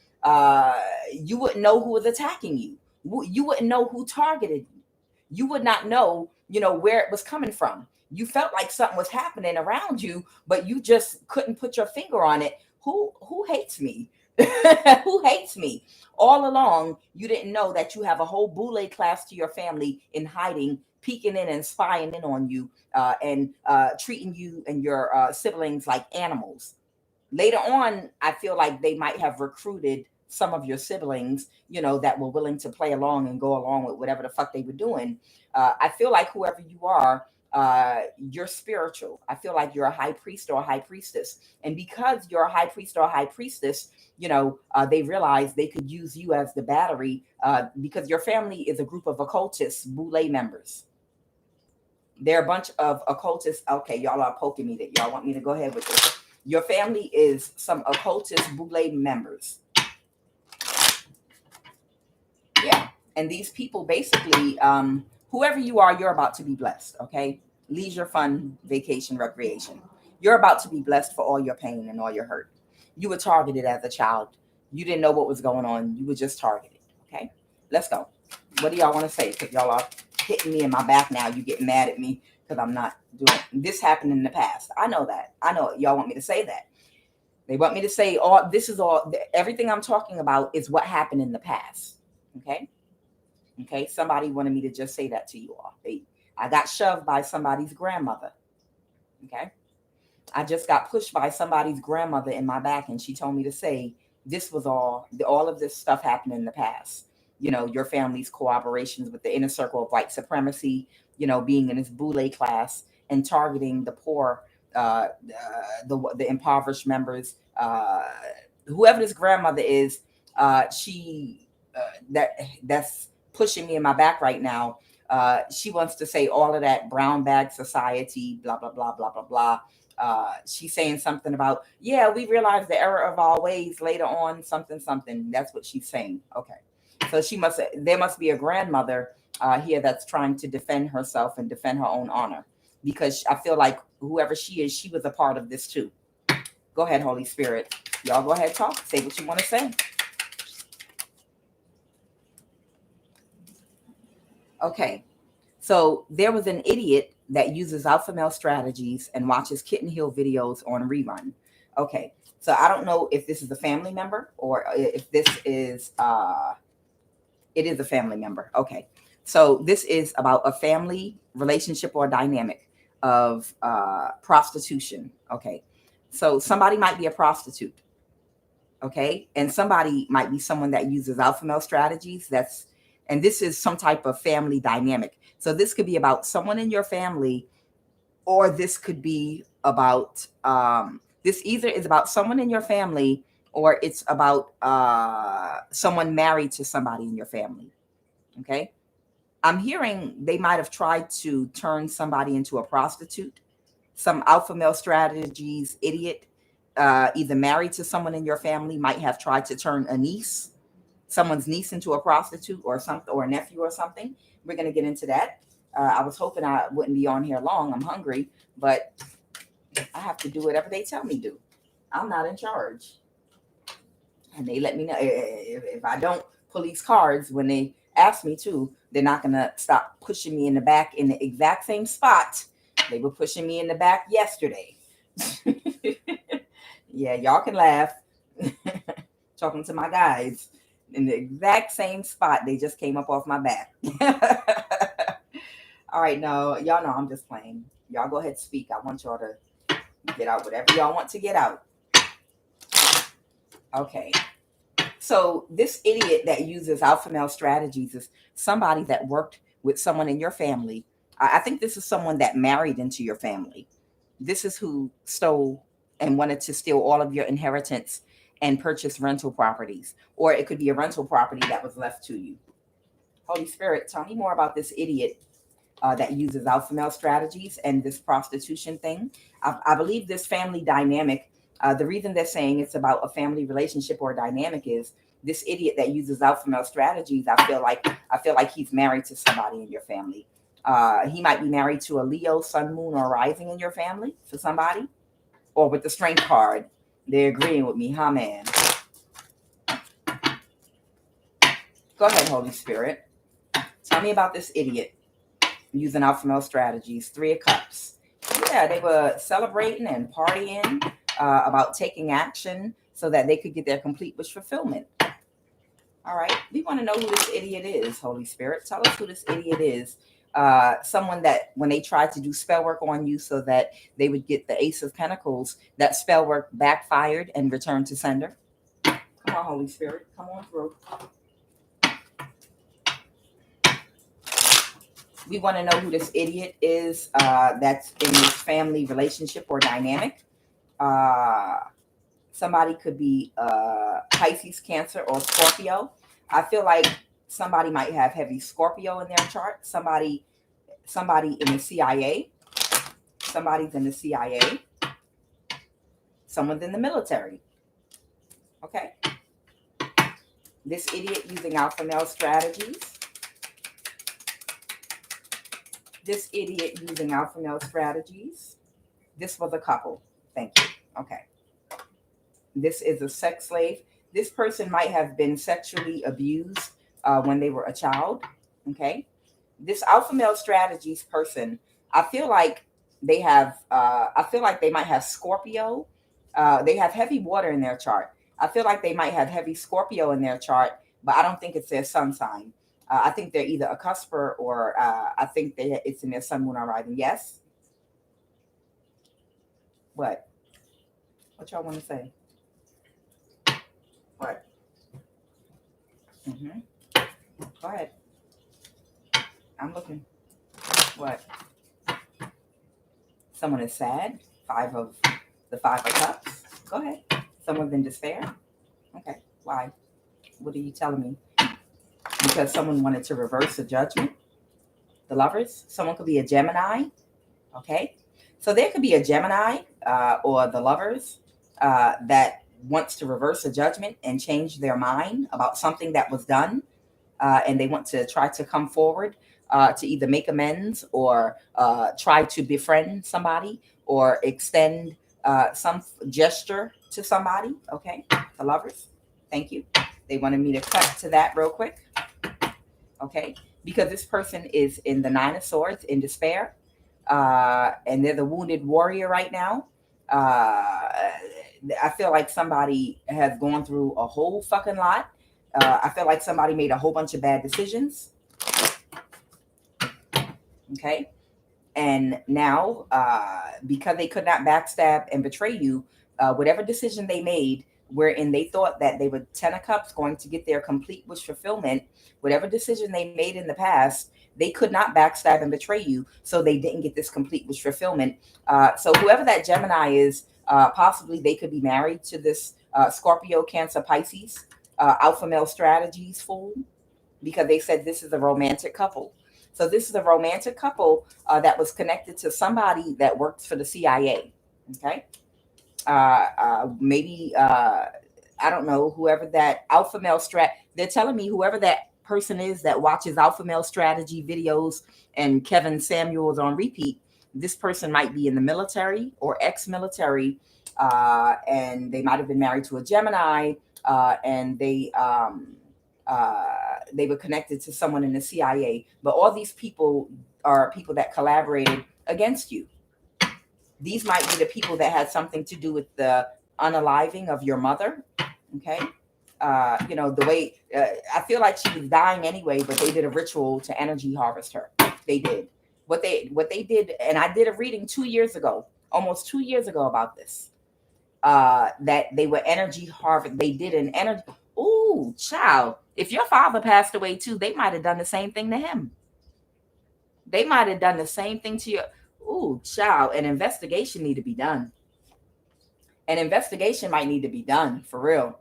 you wouldn't know who was attacking you. You wouldn't know who targeted you. You would not know, where it was coming from. You felt like something was happening around you, but you just couldn't put your finger on it. Who hates me? Who hates me? All along, you didn't know that you have a whole Boule class to your family in hiding, peeking in and spying in on you, and treating you and your siblings like animals. Later on, I feel like they might have recruited some of your siblings, that were willing to play along and go along with whatever the fuck they were doing. I feel like whoever you are, you're spiritual. I feel like you're a high priest or a high priestess. And because you're a high priest or a high priestess, they realized they could use you as the battery because your family is a group of occultists, Boule members. They're a bunch of occultists. Okay, y'all are poking me that y'all want me to go ahead with this. Your family is some occultist Boule members. Yeah. And these people basically, whoever you are, you're about to be blessed. Okay. Leisure, fun, vacation, recreation. You're about to be blessed for all your pain and all your hurt. You were targeted as a child. You didn't know what was going on. You were just targeted. Okay. Let's go. What do y'all want to say? Because y'all are hitting me in my back now. You get mad at me because I'm not doing it. This happened in the past. I know that. I know y'all want me to say that. They want me to say everything I'm talking about is what happened in the past. Okay. Okay, somebody wanted me to just say that to you all. I got shoved by somebody's grandmother. Okay, I just got pushed by somebody's grandmother in my back, and she told me to say this was all of this stuff happened in the past. You know, your family's cooperations with the inner circle of white supremacy. You know, being in this Boule class and targeting the poor, the impoverished members. Whoever this grandmother is, she that's pushing me in my back right now. She wants to say all of that brown bag society, blah blah blah blah blah blah. She's saying something about, yeah, we realize the error of our ways later on, something something. That's what she's saying. Okay, so there must be a grandmother here that's trying to defend herself and defend her own honor, because I feel like whoever she is, she was a part of this too. Go ahead, Holy Spirit. Y'all go ahead, talk. Say what you want to say. Okay. So there was an idiot that uses alpha male strategies and watches kitten heel videos on rerun. Okay. So I don't know if this is a family member or if this is it is a family member. Okay. So this is about a family relationship or dynamic of prostitution. Okay. So somebody might be a prostitute. Okay. And somebody might be someone that uses alpha male strategies. And this is some type of family dynamic. So this could be about someone in your family, or this could be about this either is about someone in your family, or it's about someone married to somebody in your family. Okay. I'm hearing they might have tried to turn somebody into a prostitute. Some alpha male strategies idiot, either married to someone in your family, might have tried to turn someone's niece into a prostitute or something, or a nephew or something. We're going to get into that. I was hoping I wouldn't be on here long. I'm hungry, but I have to do whatever they tell me to do. I'm not in charge. And they let me know if I don't pull these cards when they ask me to, they're not going to stop pushing me in the back in the exact same spot. They were pushing me in the back yesterday. Yeah, y'all can laugh. Talking to my guys in the exact same spot. They just came up off my back. All right, no, y'all know I'm just playing. Y'all go ahead, speak. I want y'all to get out whatever y'all want to get out. Okay. So this idiot that uses alpha male strategies is somebody that worked with someone in your family. I think this is someone that married into your family. This is who stole and wanted to steal all of your inheritance and purchase rental properties. Or it could be a rental property that was left to you. Holy Spirit, tell me more about this idiot that uses alpha male strategies and this prostitution thing. I believe this family dynamic, the reason they're saying it's about a family relationship or dynamic is this idiot that uses alpha male strategies. I feel like he's married to somebody in your family. He might be married to a Leo, Sun, Moon, or Rising in your family for somebody. Or with the Strength card, they're agreeing with me, huh, man? Go ahead, Holy Spirit. Tell me about this idiot using alpha male strategies. 3 of Cups. Yeah, they were celebrating and partying about taking action so that they could get their complete wish fulfillment. All right. We want to know who this idiot is, Holy Spirit. Tell us who this idiot is. Someone that when they tried to do spell work on you so that they would get the Ace of Pentacles, that spell work backfired and returned to sender. Come on, Holy Spirit. Come on through. We want to know who this idiot is that's in this family relationship or dynamic. Somebody could be Pisces, Cancer, or Scorpio. I feel like somebody might have heavy Scorpio in their chart. Somebody in the CIA. Somebody's in the CIA. Someone's in the military. Okay. This idiot using alpha male strategies. This idiot using alpha male strategies. This was a couple. Thank you. Okay. This is a sex slave. This person might have been sexually abused when they were a child. Okay. This alpha male strategies person, I feel like they might have Scorpio. They have heavy water in their chart. I feel like they might have heavy Scorpio in their chart, but I don't think it's their sun sign. I think they're either a cusper or I think it's in their sun, moon, or rising. Yes. What? What y'all want to say? What? Mm-hmm. Go ahead. I'm looking. What? Someone is sad. Five of cups. Go ahead. Someone's in despair. Okay. Why? What are you telling me? Because someone wanted to reverse the judgment. The Lovers. Someone could be a Gemini. Okay. So there could be a Gemini or the Lovers that wants to reverse a judgment and change their mind about something that was done. And they want to try to come forward to either make amends or try to befriend somebody or extend some gesture to somebody. Okay, the Lovers. Thank you. They wanted me to cut to that real quick. Okay, because this person is in the Nine of Swords in despair, and they're the wounded warrior right now. I feel like somebody has gone through a whole fucking lot. I feel like somebody made a whole bunch of bad decisions. Okay. And now, because they could not backstab and betray you, whatever decision they made, wherein they thought that they were 10 of Cups going to get their complete wish fulfillment, whatever decision they made in the past, they could not backstab and betray you. So they didn't get this complete wish fulfillment. So whoever that Gemini is, possibly they could be married to this Scorpio, Cancer, Pisces, alpha male strategies fool, because they said this is a romantic couple. So this is a romantic couple that was connected to somebody that works for the CIA. Okay. Maybe, I don't know, whoever that alpha male they're telling me whoever that person is that watches alpha male strategy videos and Kevin Samuels on repeat, this person might be in the military or ex-military, and they might have been married to a Gemini, and they were connected to someone in the CIA. But all these people are people that collaborated against you. These might be the people that had something to do with the unaliving of your mother. Okay. The way I feel like she was dying anyway, but they did a ritual to energy harvest her. They did what they did. And I did a reading 2 years ago, almost 2 years ago about this, that they were energy harvest. They did an energy. Ooh, child. If your father passed away too, they might have done the same thing to him. They might have done the same thing to your. Ooh, child. An investigation need to be done. An investigation might need to be done for real.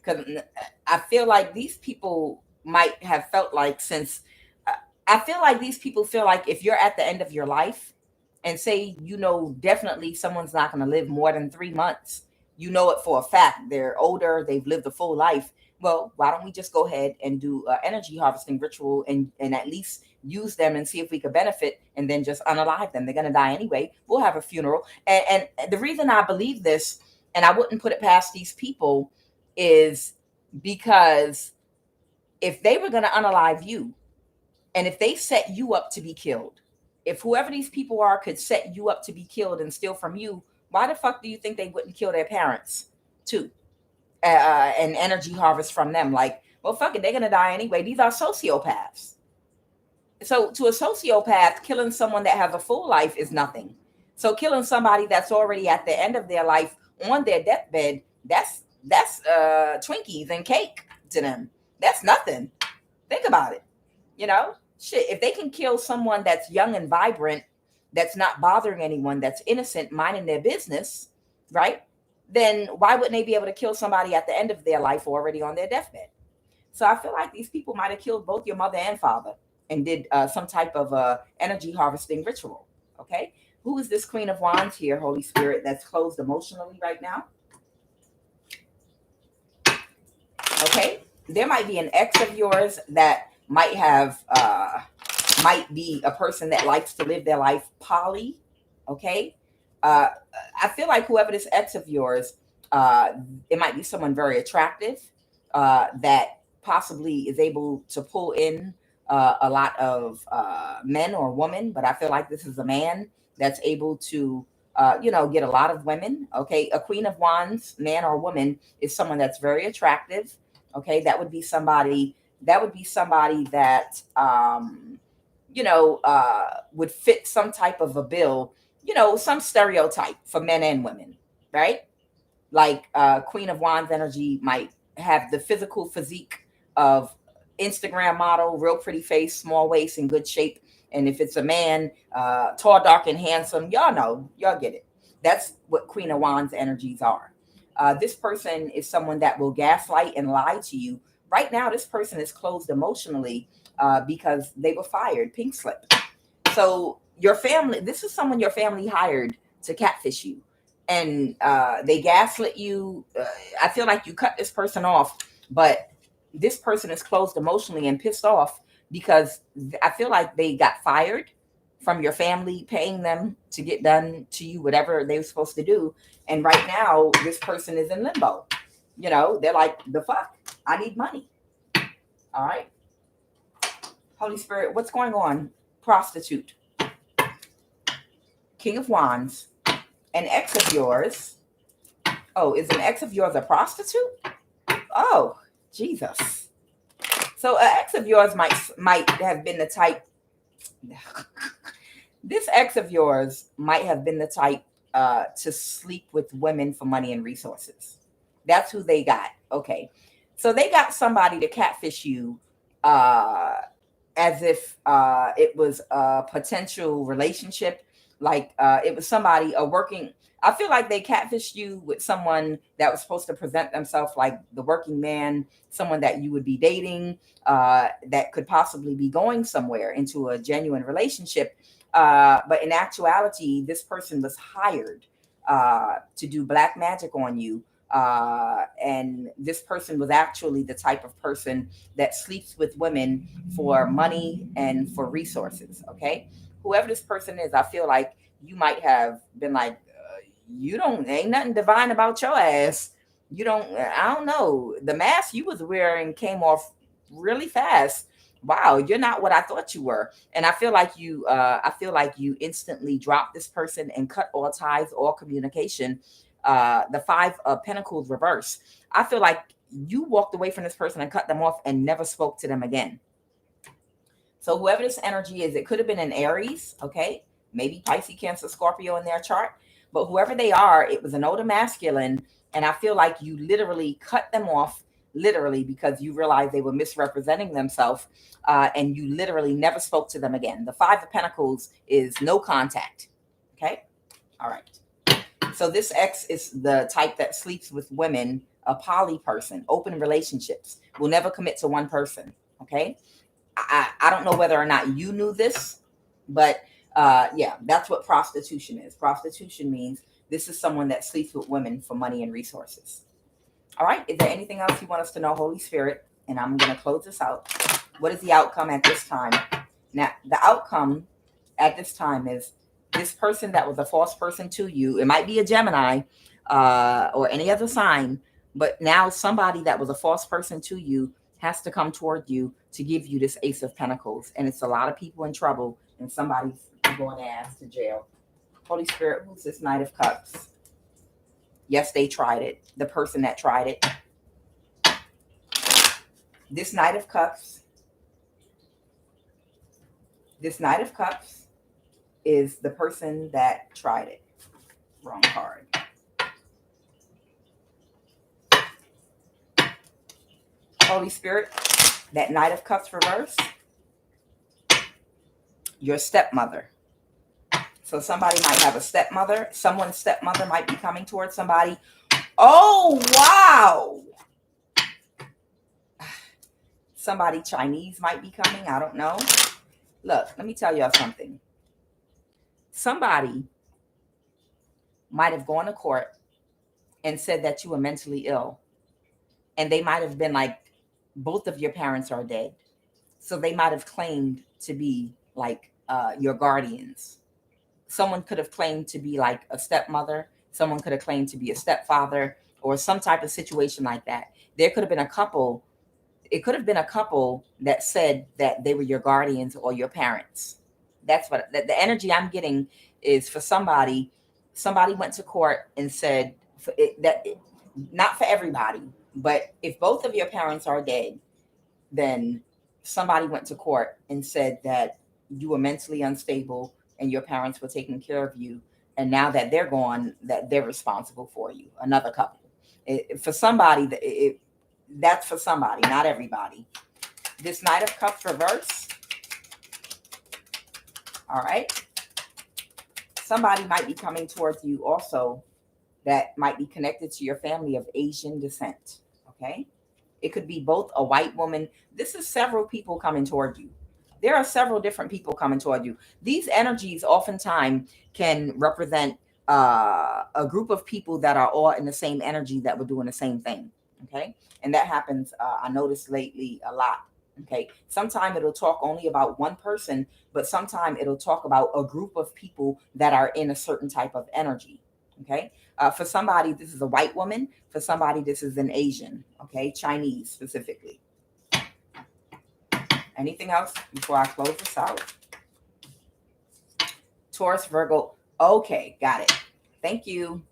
Because I feel like these people might have felt like I feel like these people feel like if you're at the end of your life and say, definitely someone's not going to live more than 3 months, it for a fact, they're older, they've lived a full life. Well, why don't we just go ahead and do an energy harvesting ritual and at least use them and see if we could benefit, and then just unalive them. They're going to die anyway. We'll have a funeral. And the reason I believe this, and I wouldn't put it past these people, is because if they were going to unalive you, and if they set you up to be killed, if whoever these people are could set you up to be killed and steal from you, why the fuck do you think they wouldn't kill their parents too? And energy harvest from them? Like, well, fuck it, they're going to die anyway. These are sociopaths. So to a sociopath, killing someone that has a full life is nothing. So killing somebody that's already at the end of their life on their deathbed, that's Twinkies and cake to them. That's nothing. Think about it. Shit, if they can kill someone that's young and vibrant, that's not bothering anyone, that's innocent, minding their business, right? Then why wouldn't they be able to kill somebody at the end of their life already on their deathbed? So I feel like these people might have killed both your mother and father and did some type of energy harvesting ritual. Okay. Who is this Queen of Wands here, Holy Spirit, that's closed emotionally right now? Okay. There might be an ex of yours that might be a person that likes to live their life poly. Okay. I feel like whoever this ex of yours, it might be someone very attractive that possibly is able to pull in a lot of men or women, but I feel like this is a man that's able to, get a lot of women. Okay. A Queen of Wands, man or woman, is someone that's very attractive. Okay. That would be somebody That would be somebody that, would fit some type of a bill, some stereotype for men and women, right? Like Queen of Wands energy might have the physical physique of Instagram model, real pretty face, small waist, in good shape. And if it's a man, tall, dark, and handsome, y'all know, y'all get it. That's what Queen of Wands energies are. This person is someone that will gaslight and lie to you. Right now, this person is closed emotionally because they were fired, pink slip. So your family, this is someone your family hired to catfish you, and they gaslit you. I feel like you cut this person off, but this person is closed emotionally and pissed off because I feel like they got fired from your family, paying them to get done to you whatever they were supposed to do. And right now, this person is in limbo. They're like, the fuck? I need money. All right. Holy Spirit, what's going on? Prostitute. King of Wands. An ex of yours. Oh, is an ex of yours a prostitute? Oh, Jesus. So an ex of yours might have been the type. This ex of yours might have been the type to sleep with women for money and resources. That's who they got. Okay. So they got somebody to catfish you as if it was a potential relationship. Like it was somebody, I feel like they catfished you with someone that was supposed to present themselves like the working man, someone that you would be dating, that could possibly be going somewhere into a genuine relationship. But in actuality, this person was hired to do black magic on you. And this person was actually the type of person that sleeps with women for money and for resources. Okay. Whoever this person is, I feel like you might have been like, ain't nothing divine about your ass. I don't know. The mask you was wearing came off really fast. Wow, you're not what I thought you were. And I feel like you instantly dropped this person and cut all ties, all communication. The Five of Pentacles reverse. I feel like you walked away from this person and cut them off and never spoke to them again. So whoever this energy is, it could have been an Aries, okay? Maybe Pisces, Cancer, Scorpio in their chart. But whoever they are, it was an older masculine. And I feel like you literally cut them off, literally, because you realized they were misrepresenting themselves. And you literally never spoke to them again. The Five of Pentacles is no contact, okay? All right. So this ex is the type that sleeps with women, a poly person, open relationships, will never commit to one person, okay? I don't know whether or not you knew this, but yeah, that's what prostitution is. Prostitution means this is someone that sleeps with women for money and resources. All right. Is there anything else you want us to know, Holy Spirit? And I'm going to close this out. What is the outcome at this time? Now, the outcome at this time is this person that was a false person to you. It might be a Gemini or any other sign, but now somebody that was a false person to you has to come toward you to give you this Ace of Pentacles. And it's a lot of people in trouble, and somebody's going to ask to jail. Holy Spirit, who's this Knight of Cups? Yes, they tried it. The person that tried it. This Knight of Cups. This Knight of Cups is the person that tried it. Wrong card. Holy Spirit, that Knight of Cups reverse, your stepmother. So somebody might have a stepmother. Someone's stepmother might be coming towards somebody. Oh, wow. Somebody Chinese might be coming. I don't know. Look, let me tell y'all something. Somebody might have gone to court and said that you were mentally ill. And they might have been like, both of your parents are dead. So they might have claimed to be like your guardians. Someone could have claimed to be like a stepmother. Someone could have claimed to be a stepfather, or some type of situation like that. There could have been a couple. It could have been a couple that said that they were your guardians or your parents. That's what the energy I'm getting is for somebody. Somebody went to court and said not for everybody, but if both of your parents are dead, then somebody went to court and said that you were mentally unstable and your parents were taking care of you, and now that they're gone, that they're responsible for you. Another couple. For somebody, that's for somebody, not everybody. This Knight of Cups reverse. All right. Somebody might be coming towards you also that might be connected to your family of Asian descent. Okay. It could be both a white woman. This is several people coming toward you. There are several different people coming toward you. These energies oftentimes can represent a group of people that are all in the same energy that were doing the same thing. Okay. And that happens, I noticed lately a lot. Okay. Sometimes it'll talk only about one person, but sometimes it'll talk about a group of people that are in a certain type of energy. Okay. For somebody, this is a white woman. For somebody, this is an Asian. Okay. Chinese specifically. Anything else before I close this out? Taurus, Virgo. Okay. Got it. Thank you.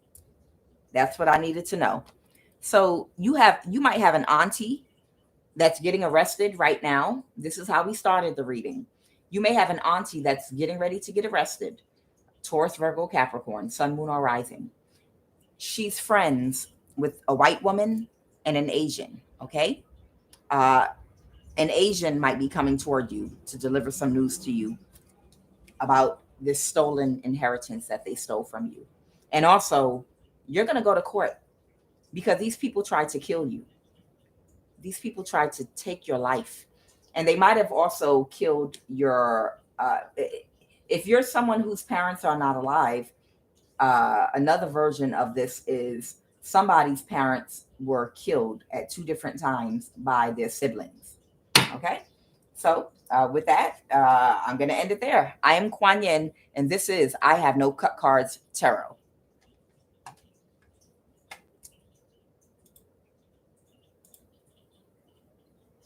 That's what I needed to know. So you might have an auntie that's getting arrested right now. This is how we started the reading. You may have an auntie that's getting ready to get arrested. Taurus, Virgo, Capricorn, Sun, Moon, or Rising. She's friends with a white woman and an Asian. Okay. An Asian might be coming toward you to deliver some news to you about this stolen inheritance that they stole from you. And also, you're going to go to court because these people tried to kill you. These people tried to take your life. And they might have also killed your, if you're someone whose parents are not alive, another version of this is somebody's parents were killed at 2 different times by their siblings. Okay. So with that, I'm going to end it there. I am Kuan Yin, and this is I Have No Cut Cards Tarot.